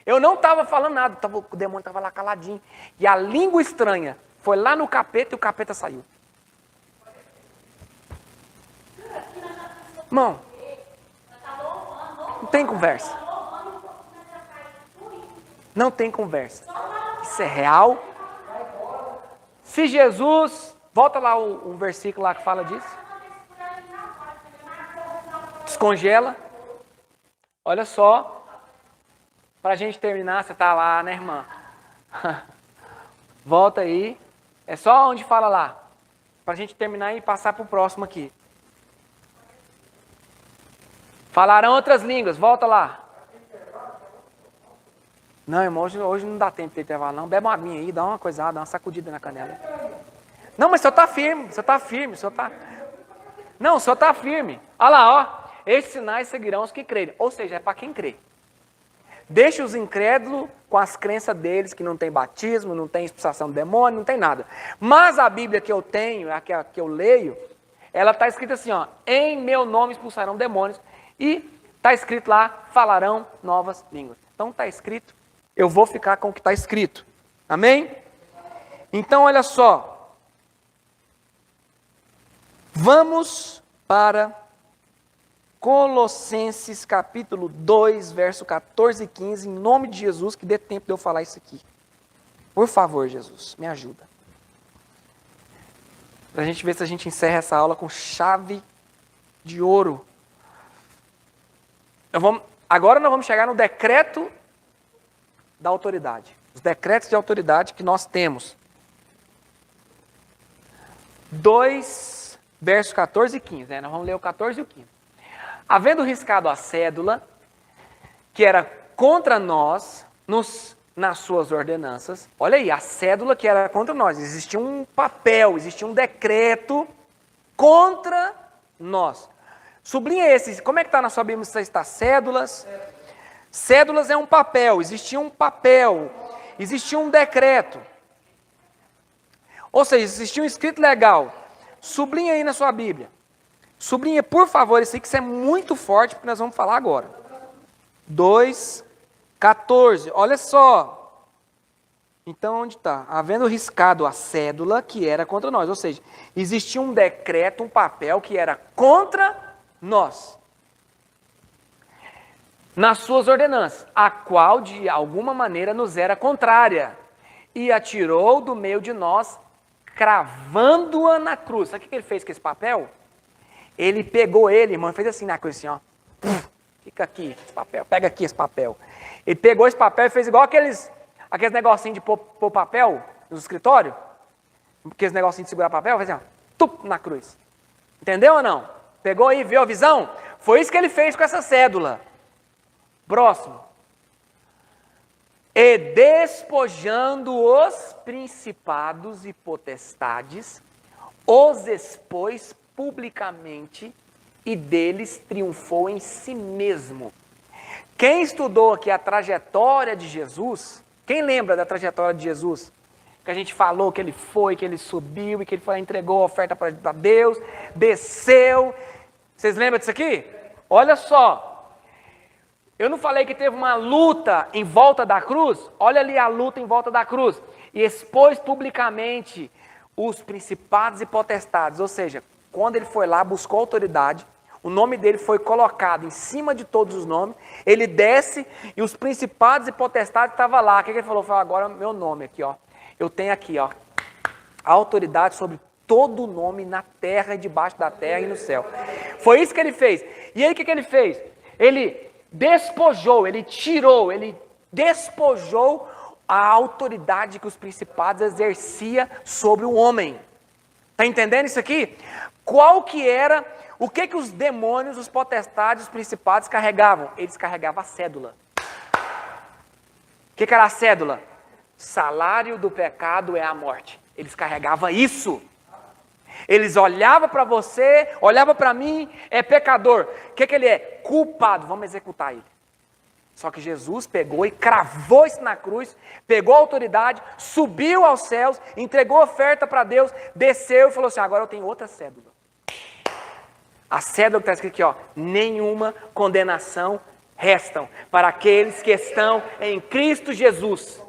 A: Eu não estava falando nada, o demônio estava lá caladinho. E a língua estranha foi lá no capeta e o capeta saiu. Irmão, não tem conversa. Não tem conversa. Isso é real. Se Jesus... Volta lá o versículo lá que fala disso. Descongela. Olha só. Para a gente terminar, você está lá, né, irmã? Volta aí. É só onde fala lá. Para a gente terminar e passar para o próximo aqui. Falarão outras línguas. Volta lá. Não, irmão, hoje não dá tempo de ter intervalo, não. Bebe uma aguinha aí, dá uma coisada, dá uma sacudida na canela. Não, mas o senhor está firme, o senhor está firme, o senhor está... Não, o senhor está firme. Olha lá, ó. Estes sinais seguirão os que crerem. Ou seja, é para quem crê. Deixa os incrédulos com as crenças deles, que não tem batismo, não tem expulsação do demônio, não tem nada. Mas a Bíblia que eu tenho, a que eu leio, ela está escrita assim, ó. Em meu nome expulsarão demônios. E está escrito lá, falarão novas línguas. Então está escrito, eu vou ficar com o que está escrito. Amém? Então, olha só. Vamos para Colossenses capítulo 2, verso 14 e 15, em nome de Jesus, que dê tempo de eu falar isso aqui. Por favor, Jesus, me ajuda. Para a gente ver se a gente encerra essa aula com chave de ouro. Agora nós vamos chegar no decreto da autoridade. Os decretos de autoridade que nós temos. 2, versos 14 e 15. Né? Nós vamos ler o 14 e o 15. Havendo riscado a cédula, que era contra nós, nas suas ordenanças. Olha aí, a cédula que era contra nós. Existia um papel, existia um decreto contra nós. Sublinha esse. Como é que está na sua Bíblia? Está cédulas? Cédulas é um papel. Existia um papel. Existia um decreto. Ou seja, existia um escrito legal. Sublinha aí na sua Bíblia. Sublinha, por favor, isso aí que isso é muito forte, porque nós vamos falar agora. 2:14. Olha só. Então, onde está? Havendo riscado a cédula que era contra nós. Ou seja, existia um decreto, um papel que era contra nós. Nas suas ordenanças, a qual de alguma maneira nos era contrária. E a tirou do meio de nós, cravando-a na cruz. Sabe o que ele fez com esse papel? Ele pegou ele, irmão, fez assim na cruz, assim, ó. Fica aqui, esse papel, pega aqui esse papel. Ele pegou esse papel e fez igual aqueles negocinhos de pôr papel no escritório. Aqueles negocinhos de segurar papel, fez assim, ó, tup, na cruz. Entendeu ou não? Pegou aí, viu a visão? Foi isso que ele fez com essa cédula. Próximo. E despojando os principados e potestades, os expôs publicamente e deles triunfou em si mesmo. Quem estudou aqui a trajetória de Jesus, quem lembra da trajetória de Jesus? Que a gente falou que ele foi, que ele subiu e que ele foi, entregou a oferta para Deus, desceu. Vocês lembram disso aqui? Olha só. Eu não falei que teve uma luta em volta da cruz? Olha ali a luta em volta da cruz. E expôs publicamente os principados e potestades. Ou seja, quando ele foi lá, buscou autoridade, o nome dele foi colocado em cima de todos os nomes, ele desce e os principados e potestades estavam lá. O que ele falou? Falou, agora meu nome aqui, ó. Eu tenho aqui, ó, a autoridade sobre todo o nome na terra, debaixo da terra e no céu. Foi isso que ele fez. E aí o que ele fez? Ele despojou, ele tirou, ele despojou a autoridade que os principados exerciam sobre o homem. Está entendendo isso aqui? Qual que era, o que os demônios, os potestades, os principados carregavam? Eles carregavam a cédula. O que era a cédula? Salário do pecado é a morte. Eles carregavam isso. Eles olhavam para você, olhavam para mim, é pecador. O que ele é? Culpado, vamos executar ele. Só que Jesus pegou e cravou isso na cruz, pegou a autoridade, subiu aos céus, entregou a oferta para Deus, desceu e falou assim, agora eu tenho outra cédula. A cédula que está escrita aqui, ó, nenhuma condenação restam para aqueles que estão em Cristo Jesus.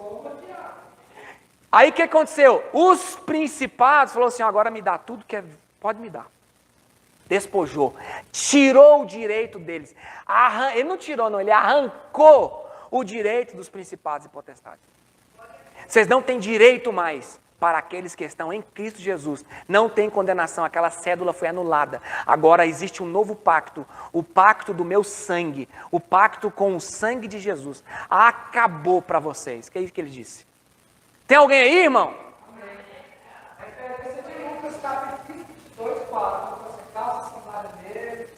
A: Aí o que aconteceu? Os principados falaram assim, agora me dá tudo que pode me dar. Despojou, tirou o direito deles. Ele não tirou não, ele arrancou o direito dos principados e potestades. Vocês não têm direito mais para aqueles que estão em Cristo Jesus. Não tem condenação, aquela cédula foi anulada. Agora existe um novo pacto, o pacto do meu sangue, o pacto com o sangue de Jesus. Acabou para vocês. Que é isso que ele disse? Tem alguém aí, irmão?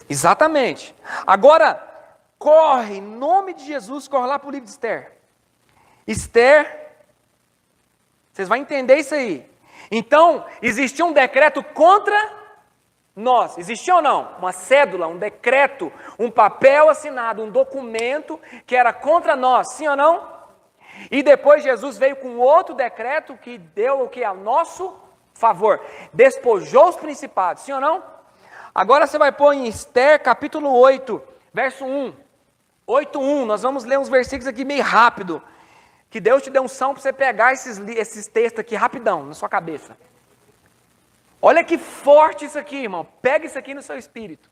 A: Exatamente. Agora, corre, em nome de Jesus, corre lá para o livro de Esther. Esther, vocês vão entender isso aí. Então, existia um decreto contra nós. Existia ou não? Uma cédula, um decreto, um papel assinado, um documento que era contra nós, sim ou não? E depois Jesus veio com outro decreto que deu o que? A nosso favor. Despojou os principados, sim ou não? Agora você vai pôr em Esther, capítulo 8, verso 1. 8:1, nós vamos ler uns versículos aqui meio rápido. Que Deus te dê unção para você pegar esses textos aqui rapidão, na sua cabeça. Olha que forte isso aqui, irmão. Pega isso aqui no seu espírito.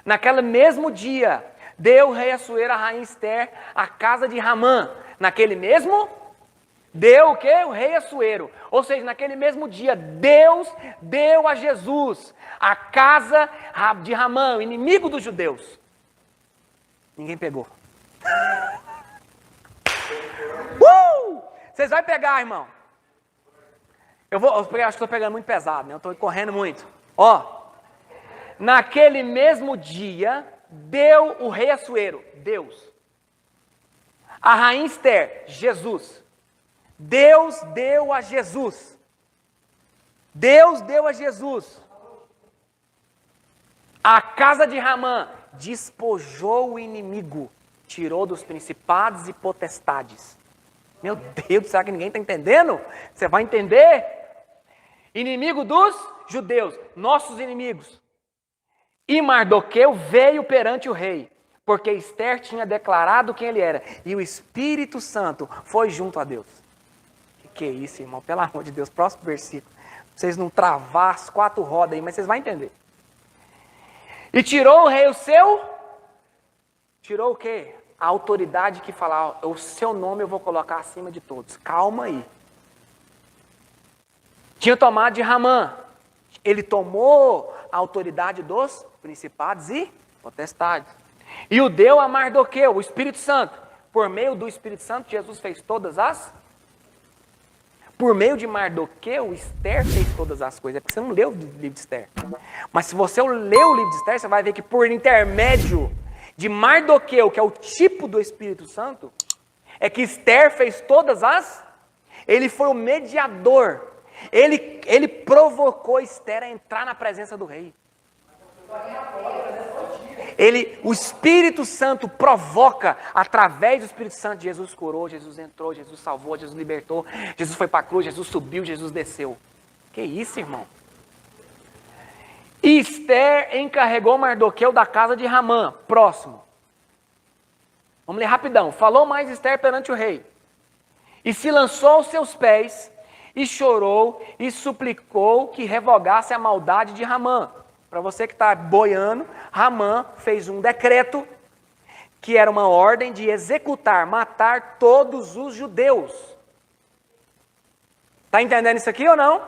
A: Naquele mesmo dia, deu o rei Assuero a rainha Esther a casa de Ramã. Naquele mesmo, deu o quê? O rei Assuero. Ou seja, naquele mesmo dia, Deus deu a Jesus a casa de Ramã, o inimigo dos judeus. Ninguém pegou. Vocês vão pegar, irmão. Acho que estou pegando muito pesado, né? Eu estou correndo muito. Ó, naquele mesmo dia, deu o rei Assuero, Deus. A rainha Esther, Jesus. Deus deu a Jesus. Deus deu a Jesus. A casa de Ramã despojou o inimigo, tirou dos principados e potestades. Meu Deus, será que ninguém está entendendo? Você vai entender? Inimigo dos judeus, nossos inimigos. E Mardoqueu veio perante o rei, porque Esther tinha declarado quem ele era. E o Espírito Santo foi junto a Deus. Que é isso, irmão? Pelo amor de Deus, próximo versículo. Vocês não travar as 4 rodas aí, mas vocês vão entender. E tirou o rei o seu... Tirou o quê? A autoridade que fala, o seu nome eu vou colocar acima de todos. Calma aí. Tinha tomado de Ramã. Ele tomou a autoridade dos principados e potestades. E o deu a Mardoqueu, o Espírito Santo. Por meio do Espírito Santo, Jesus fez todas as... Por meio de Mardoqueu, Esther fez todas as coisas. É porque você não leu o livro de Esther. Mas se você ler o livro de Esther, você vai ver que por intermédio de Mardoqueu, que é o tipo do Espírito Santo, é que Esther fez todas as... Ele foi o mediador. Ele provocou Esther a entrar na presença do rei. O Espírito Santo provoca, através do Espírito Santo, Jesus curou, Jesus entrou, Jesus salvou, Jesus libertou, Jesus foi para a cruz, Jesus subiu, Jesus desceu. Que isso, irmão? E Esther encarregou Mardoqueu da casa de Ramã. Próximo. Vamos ler rapidão. Falou mais Esther perante o rei. E se lançou aos seus pés, e chorou, e suplicou que revogasse a maldade de Ramã. Para você que está boiando, Ramã fez um decreto, que era uma ordem de executar, matar todos os judeus. Está entendendo isso aqui ou não?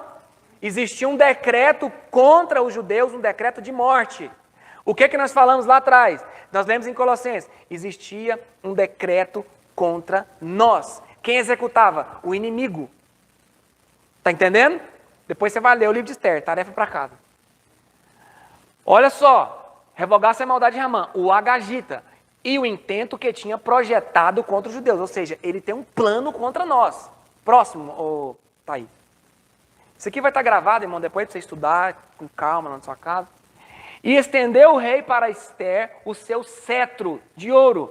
A: Existia um decreto contra os judeus, um decreto de morte. O que nós falamos lá atrás? Nós lemos em Colossenses. Existia um decreto contra nós. Quem executava? O inimigo. Está entendendo? Depois você vai ler o livro de Esther, tarefa para casa. Olha só, revogasse a maldade de Ramã, o Agagita, e o intento que tinha projetado contra os judeus. Ou seja, ele tem um plano contra nós. Próximo, tá aí. Isso aqui vai estar gravado, irmão, depois para você estudar com calma na sua casa. E estendeu o rei para Esther o seu cetro de ouro.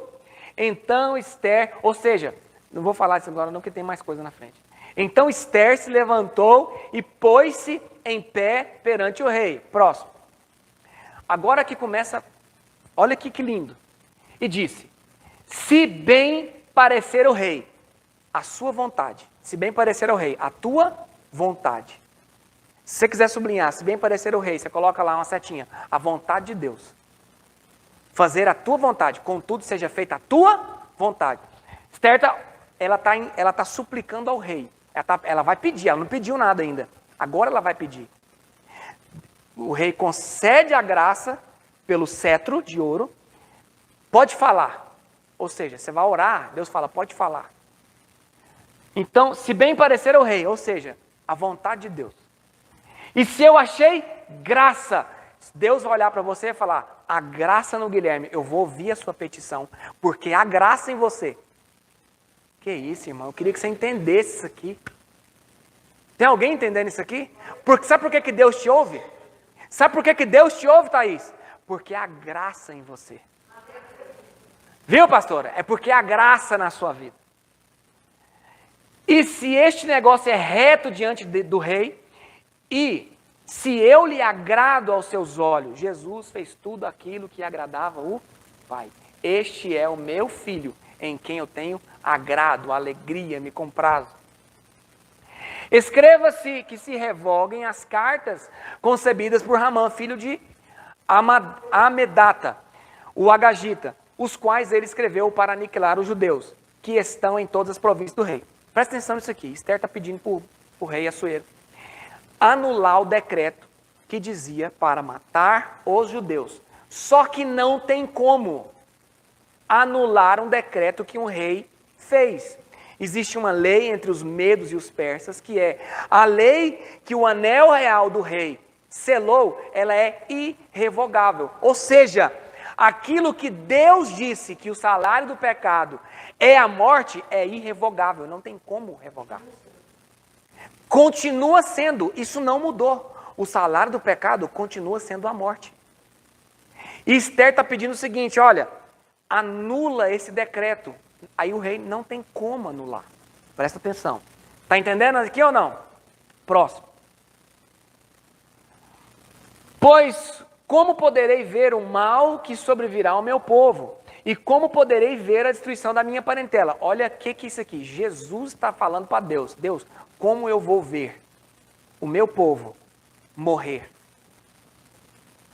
A: Então Esther, ou seja, não vou falar isso agora não, porque tem mais coisa na frente. Então Esther se levantou e pôs-se em pé perante o rei. Próximo. Agora que começa, olha aqui que lindo. E disse, Se bem parecer o rei, a sua vontade. Se bem parecer ao rei, a tua vontade. Se você quiser sublinhar, se bem parecer ao rei, você coloca lá uma setinha. A vontade de Deus. Fazer a tua vontade, contudo seja feita a tua vontade. Esther, ela tá suplicando ao rei. Ela vai pedir, ela não pediu nada ainda. Agora ela vai pedir. O rei concede a graça pelo cetro de ouro. Pode falar. Ou seja, você vai orar, Deus fala, pode falar. Então, se bem parecer ao rei, ou seja, a vontade de Deus. E se eu achei graça, Deus vai olhar para você e falar, a graça no Guilherme, eu vou ouvir a sua petição, porque há graça em você. Que isso, irmão, eu queria que você entendesse isso aqui. Tem alguém entendendo isso aqui? Sabe por que Deus te ouve? Sabe por que Deus te ouve, Thaís? Porque há graça em você. Viu, pastora? É porque há graça na sua vida. E se este negócio é reto diante do rei, e se eu lhe agrado aos seus olhos, Jesus fez tudo aquilo que agradava o Pai. Este é o meu filho, em quem eu tenho agrado, alegria, me comprazo. Escreva-se que se revoguem as cartas concebidas por Ramã, filho de Amedata, o Agagita, os quais ele escreveu para aniquilar os judeus, que estão em todas as províncias do rei. Presta atenção nisso aqui. Esther está pedindo para o rei Assuero anular o decreto que dizia para matar os judeus. Só que não tem como anular um decreto que um rei fez. Existe uma lei entre os medos e os persas, que é a lei que o anel real do rei selou, ela é irrevogável. Ou seja, aquilo que Deus disse que o salário do pecado é a morte, é irrevogável, não tem como revogar. Continua sendo, isso não mudou. O salário do pecado continua sendo a morte. E Esther está pedindo o seguinte, olha, anula esse decreto. Aí o rei não tem como anular. Presta atenção. Está entendendo aqui ou não? Próximo. Pois como poderei ver o mal que sobrevirá ao meu povo? E como poderei ver a destruição da minha parentela? Olha o que é isso aqui. Jesus está falando para Deus. Deus, como eu vou ver o meu povo morrer?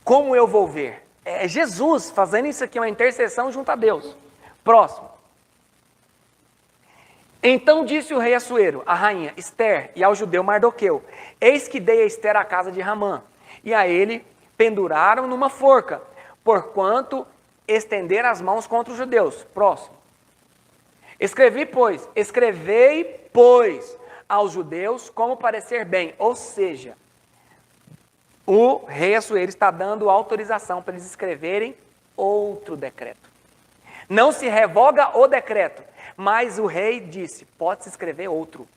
A: Como eu vou ver? É Jesus fazendo isso aqui, uma intercessão junto a Deus. Próximo. Então disse o rei Assuero, a rainha Esther e ao judeu Mardoqueu, eis que dei a Esther a casa de Ramã, e a ele penduraram numa forca, porquanto estender as mãos contra os judeus. Próximo. Escrevei, pois, aos judeus como parecer bem. Ou seja, o rei Assuero está dando autorização para eles escreverem outro decreto. Não se revoga o decreto, mas o rei disse, pode-se escrever outro.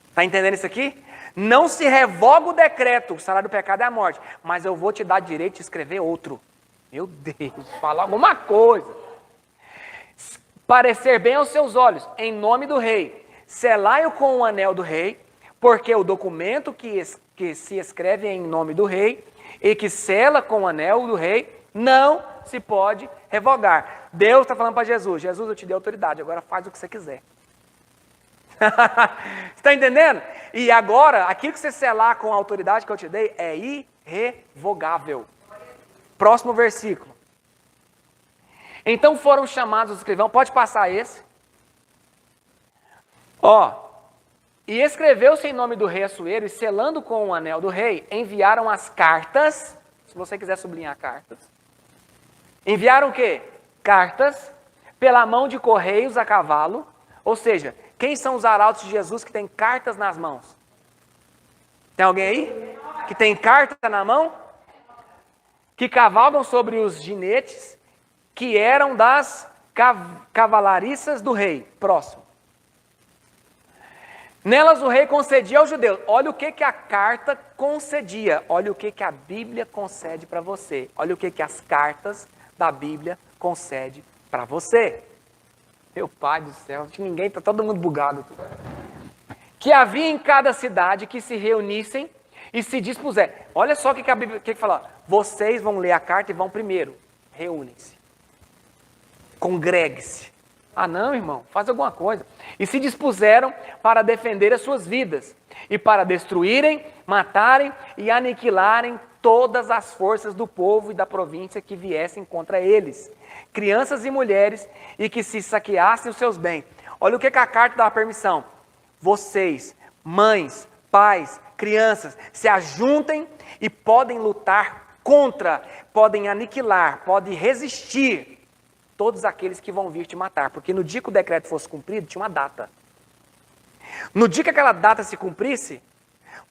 A: Está entendendo isso aqui? Não se revoga o decreto, o salário do pecado é a morte, mas eu vou te dar direito de escrever outro. Meu Deus, fala alguma coisa. Parecer bem aos seus olhos, em nome do rei, selai-o com o anel do rei, porque o documento que se escreve em nome do rei e que sela com o anel do rei, não se pode revogar. Deus está falando para Jesus, Jesus, eu te dei autoridade, agora faz o que você quiser. Está entendendo? E agora, aquilo que você selar com a autoridade que eu te dei é irrevogável. Próximo versículo. Então foram chamados os escrivãos, pode passar esse. E escreveu-se em nome do rei Assuero, e selando com o anel do rei, enviaram as cartas, se você quiser sublinhar cartas. Enviaram o quê? Cartas, pela mão de correios a cavalo, ou seja, quem são os arautos de Jesus que têm cartas nas mãos? Tem alguém aí? Que tem carta na mão? Que cavalgam sobre os ginetes, que eram das cavalariças do rei. Próximo. Nelas o rei concedia aos judeus. Olha o que a carta concedia. Olha o que a Bíblia concede para você. Olha o que as cartas da Bíblia concede para você. Meu pai do céu, ninguém, está todo mundo bugado. Que havia em cada cidade que se reunissem e se dispuserem. Olha só o que a Bíblia fala. Vocês vão ler a carta e vão primeiro. Reúnem-se. Congregue-se. Ah, não, irmão, faz alguma coisa. E se dispuseram para defender as suas vidas e para destruírem, matarem e aniquilarem todas as forças do povo e da província que viessem contra eles, crianças e mulheres, e que se saqueassem os seus bens. Olha o que a carta dá permissão. Vocês, mães, pais, crianças, se ajuntem e podem lutar contra, podem aniquilar, podem resistir todos aqueles que vão vir te matar. Porque no dia que o decreto fosse cumprido, tinha uma data. No dia que aquela data se cumprisse,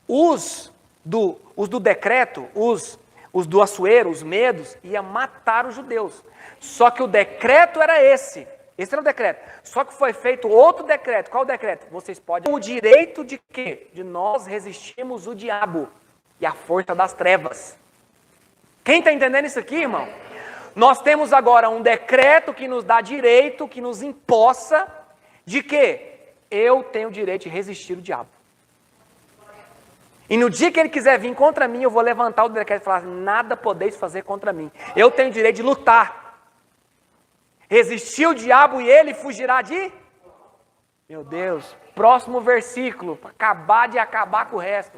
A: os do decreto, os do Assuero, os medos, iam matar os judeus. Só que o decreto era esse. Esse era o decreto. Só que foi feito outro decreto. Qual o decreto? Vocês podem... O direito de quê? De nós resistirmos o diabo e a força das trevas. Quem está entendendo isso aqui, irmão? Nós temos agora um decreto que nos dá direito, que nos impossa de quê? Eu tenho o direito de resistir o diabo. E no dia que ele quiser vir contra mim, eu vou levantar o decreto e falar, nada podeis fazer contra mim. Eu tenho o direito de lutar. Resistir o diabo e ele fugirá de... Meu Deus, próximo versículo, para acabar com o resto.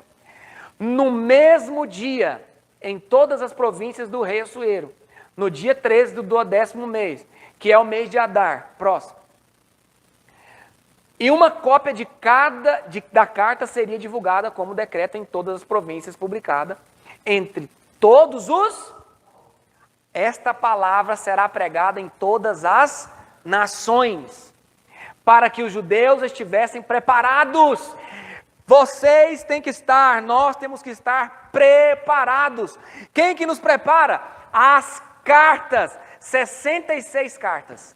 A: No mesmo dia, em todas as províncias do rei Assuero, no dia 13 do 12º mês, que é o mês de Adar, próximo. E uma cópia da carta seria divulgada como decreto em todas as províncias, publicada entre todos os... Esta palavra será pregada em todas as nações, para que os judeus estivessem preparados. Vocês têm que estar, nós temos que estar preparados. Quem que nos prepara? As cartas, 66 cartas.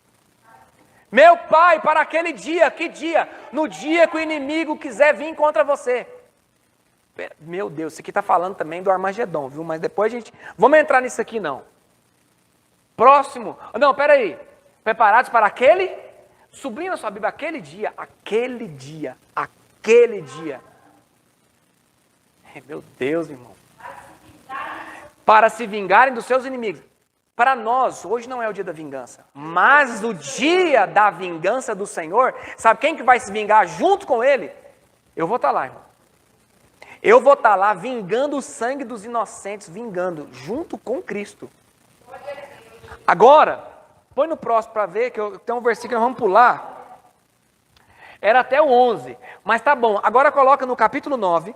A: Meu Pai, para aquele dia, que dia? No dia que o inimigo quiser vir contra você. Meu Deus, isso aqui está falando também do Armagedon, viu? Mas depois a gente... Vamos entrar nisso aqui não. Próximo. Não, peraí. Preparados para aquele? Sublinha na sua Bíblia, aquele dia. Meu Deus, irmão. Para se vingarem dos seus inimigos. Para nós, hoje não é o dia da vingança, mas o dia da vingança do Senhor, sabe quem que vai se vingar junto com ele? Eu vou estar lá, irmão. Eu vou estar lá vingando o sangue dos inocentes, vingando, junto com Cristo. Agora, põe no próximo para ver, que tem um versículo que nós vamos pular. Era até o 11, mas tá bom. Agora coloca no capítulo 9.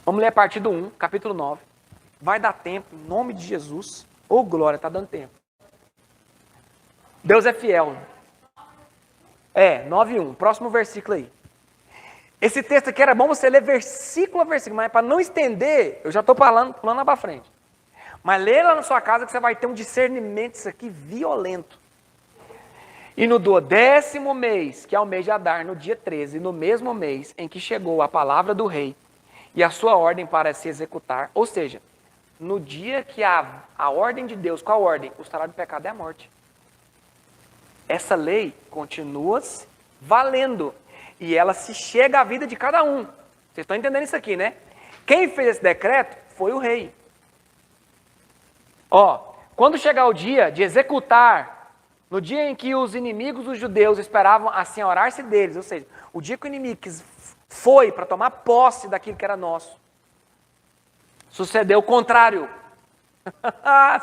A: Vamos ler a partir do 1, capítulo 9. Vai dar tempo, em nome de Jesus. Ô, glória, está dando tempo. Deus é fiel. 9:1, próximo versículo aí. Esse texto aqui era bom você ler versículo a versículo, mas para não estender, eu já estou pulando lá para frente. Mas lê lá na sua casa que você vai ter um discernimento isso aqui violento. E no 12º mês, que é o mês de Adar, no dia 13, no mesmo mês em que chegou a palavra do rei e a sua ordem para se executar, ou seja, no dia que a ordem de Deus, qual a ordem? O salário do pecado é a morte. Essa lei continua valendo. E ela se chega à vida de cada um. Vocês estão entendendo isso aqui, né? Quem fez esse decreto foi o rei. Quando chegar o dia de executar, no dia em que os inimigos dos judeus esperavam assenhorar-se deles, ou seja, o dia que o inimigo foi para tomar posse daquilo que era nosso, sucedeu o contrário.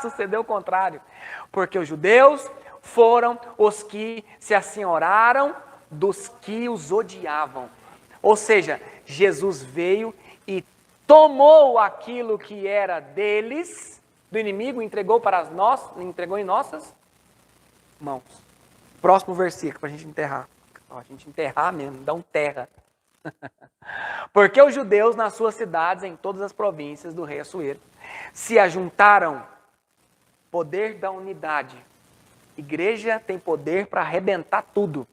A: Sucedeu o contrário. Porque os judeus foram os que se assenhoraram dos que os odiavam. Ou seja, Jesus veio e tomou aquilo que era deles, do inimigo, entregou entregou em nossas mãos. Próximo versículo para a gente enterrar. A gente enterrar mesmo, dá um terra. Porque os judeus nas suas cidades, em todas as províncias do rei Assuero, se ajuntaram. Poder da unidade. Igreja tem poder para arrebentar tudo.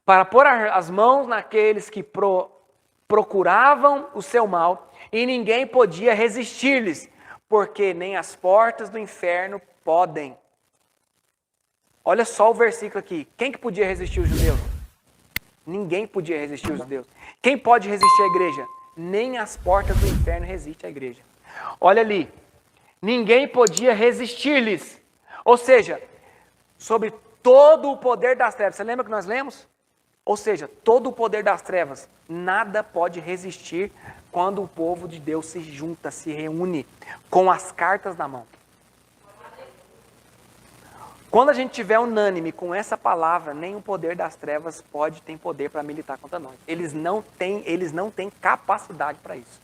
A: Para pôr as mãos naqueles que procuravam o seu mal, e ninguém podia resistir-lhes, porque nem as portas do inferno podem. Olha só o versículo aqui. Quem que podia resistir os judeus? Ninguém podia resistir os judeus. Quem pode resistir à igreja? Nem as portas do inferno resistem à igreja. Olha ali. Ninguém podia resistir-lhes, Ou seja, sobre todo o poder das trevas. Você lembra que nós lemos? Ou seja, todo o poder das trevas, nada pode resistir quando o povo de Deus se junta, se reúne com as cartas na mão. Quando a gente tiver unânime com essa palavra, nem o poder das trevas tem poder para militar contra nós. Eles não têm capacidade para isso.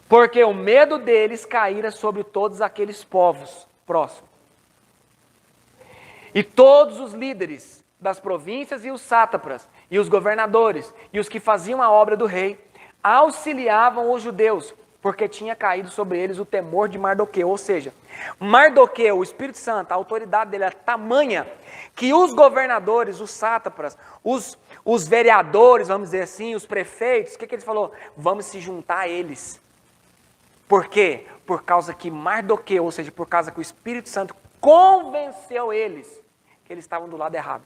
A: Porque o medo deles caíra sobre todos aqueles povos próximos. E todos os líderes das províncias e os sátrapas, e os governadores, e os que faziam a obra do rei, auxiliavam os judeus, porque tinha caído sobre eles o temor de Mardoqueu. Ou seja, Mardoqueu, o Espírito Santo, a autoridade dele é tamanha, que os governadores, os sátrapas, os vereadores, vamos dizer assim, os prefeitos, o que ele falou? Vamos se juntar a eles. Por quê? Por causa que Mardoqueu, ou seja, por causa que o Espírito Santo convenceu eles que eles estavam do lado errado.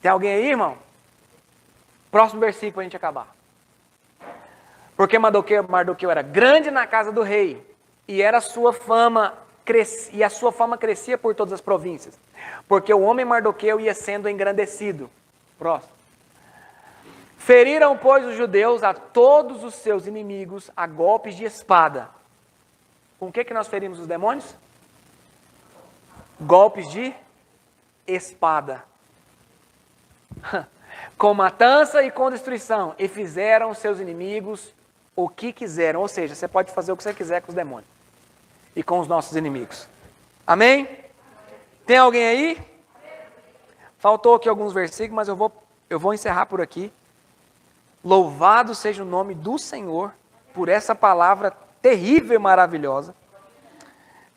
A: Tem alguém aí, irmão? Próximo versículo para a gente acabar. Porque Mardoqueu era grande na casa do rei, e a sua fama crescia por todas as províncias. Porque o homem Mardoqueu ia sendo engrandecido. Próximo. Feriram, pois, os judeus a todos os seus inimigos a golpes de espada. Com o que nós ferimos os demônios? Golpes de espada. Com matança e com destruição. E fizeram seus inimigos o que quiseram. Ou seja, você pode fazer o que você quiser com os demônios. E com os nossos inimigos. Amém? Tem alguém aí? Faltou aqui alguns versículos, mas eu vou encerrar por aqui. Louvado seja o nome do Senhor por essa palavra terrível e maravilhosa.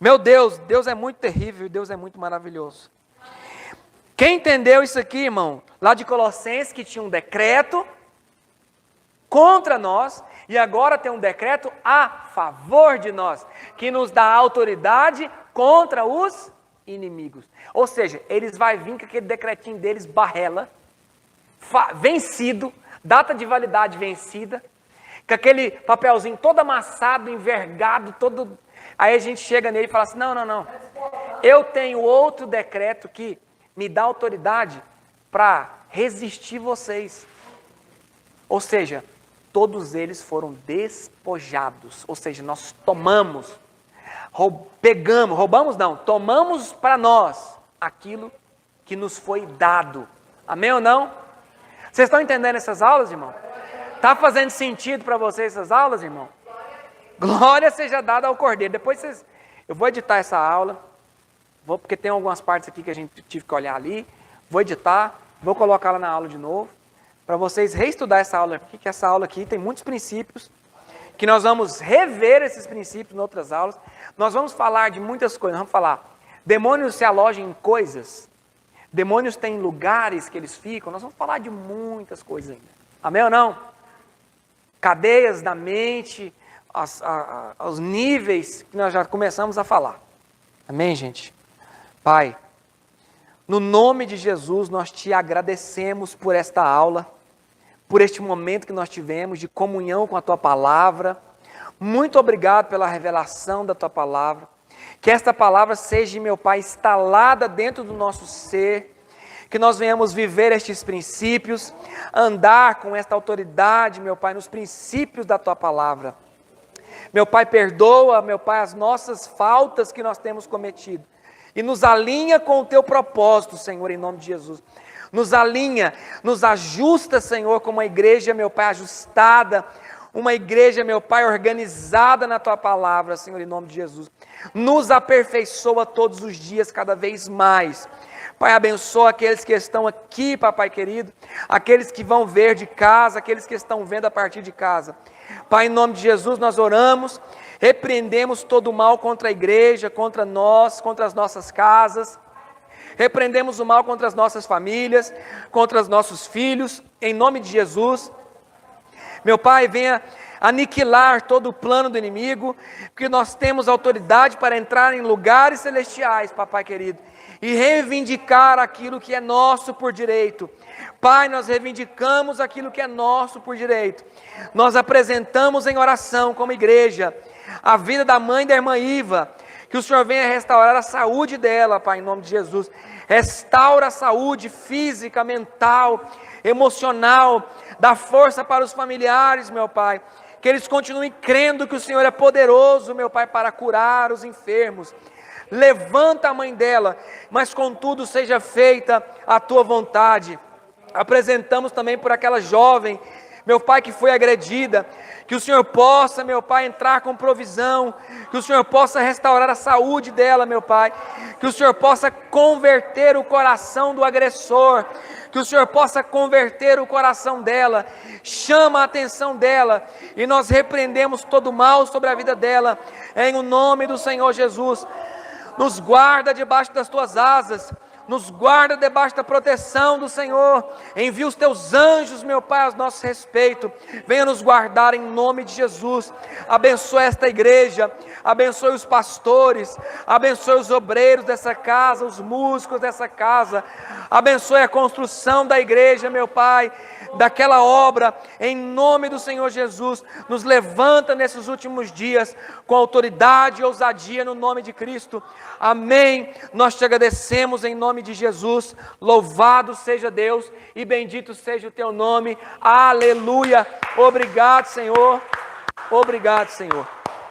A: Meu Deus, Deus é muito terrível e Deus é muito maravilhoso. Quem entendeu isso aqui, irmão? Lá de Colossenses, que tinha um decreto contra nós, e agora tem um decreto a favor de nós, que nos dá autoridade contra os inimigos. Ou seja, eles vão vir com aquele decretinho deles, barrela, vencido, data de validade vencida, com aquele papelzinho todo amassado, envergado, todo... Aí a gente chega nele e fala assim, não, eu tenho outro decreto que me dá autoridade para resistir vocês. Ou seja, todos eles foram despojados, ou seja, nós tomamos, tomamos para nós aquilo que nos foi dado. Amém ou não? Vocês estão entendendo essas aulas, irmão? Está fazendo sentido para vocês essas aulas, irmão? Glória seja dada ao Cordeiro. Depois eu vou editar essa aula, porque tem algumas partes aqui que a gente tive que olhar ali, vou editar, vou colocá-la na aula de novo, para vocês reestudar essa aula aqui, que essa aula aqui tem muitos princípios, que nós vamos rever esses princípios em outras aulas. Nós vamos falar de muitas coisas, vamos falar, demônios se alojam em coisas, demônios têm lugares que eles ficam, nós vamos falar de muitas coisas ainda. Amém ou não? Cadeias da mente, aos níveis que nós já começamos a falar. Amém, gente? Pai, no nome de Jesus, nós te agradecemos por esta aula, por este momento que nós tivemos de comunhão com a Tua Palavra. Muito obrigado pela revelação da Tua Palavra. Que esta palavra seja, meu Pai, instalada dentro do nosso ser, que nós venhamos viver estes princípios, andar com esta autoridade, meu Pai, nos princípios da Tua Palavra. Meu Pai, perdoa, meu Pai, as nossas faltas que nós temos cometido. E nos alinha com o Teu propósito, Senhor, em nome de Jesus. Nos alinha, nos ajusta, Senhor, como uma igreja, meu Pai, ajustada. Uma igreja, meu Pai, organizada na Tua Palavra, Senhor, em nome de Jesus. Nos aperfeiçoa todos os dias, cada vez mais. Pai, abençoa aqueles que estão aqui, papai querido. Aqueles que vão ver de casa, aqueles que estão vendo a partir de casa. Pai, em nome de Jesus, nós oramos, repreendemos todo o mal contra a igreja, contra nós, contra as nossas casas, repreendemos o mal contra as nossas famílias, contra os nossos filhos, em nome de Jesus. Meu Pai, venha aniquilar todo o plano do inimigo, porque nós temos autoridade para entrar em lugares celestiais, papai querido, e reivindicar aquilo que é nosso por direito. Pai, nós reivindicamos aquilo que é nosso por direito. Nós apresentamos em oração como igreja a vida da mãe da irmã Iva, Que o Senhor venha restaurar a saúde dela, Pai, em nome de Jesus. Restaura a saúde física, mental, emocional. Dá força para os familiares, meu Pai. Que eles continuem crendo que o Senhor é poderoso, meu Pai, para curar os enfermos. Levanta a mãe dela, mas contudo seja feita a tua vontade. Apresentamos também por aquela jovem, meu Pai, que foi agredida. Que o Senhor possa, meu Pai, entrar com provisão. Que o Senhor possa restaurar a saúde dela, meu Pai. Que o Senhor possa converter o coração do agressor. Que o Senhor possa converter o coração dela. Chama a atenção dela. E nós repreendemos todo o mal sobre a vida dela. Em o nome do Senhor Jesus. Nos guarda debaixo das tuas asas. Nos guarda debaixo da proteção do Senhor. Envia os teus anjos, meu Pai, a nosso respeito. Venha nos guardar em nome de Jesus. Abençoe esta igreja. Abençoe os pastores. Abençoe os obreiros dessa casa, os músicos dessa casa. Abençoe a construção da igreja, meu Pai, daquela obra, em nome do Senhor Jesus. Nos levanta nesses últimos dias com autoridade e ousadia no nome de Cristo. Amém. Nós te agradecemos em nome de Jesus. Louvado seja Deus e bendito seja o teu nome. Aleluia. Obrigado, Senhor. Obrigado, Senhor.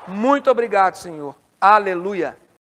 A: Muito obrigado, Senhor. Aleluia.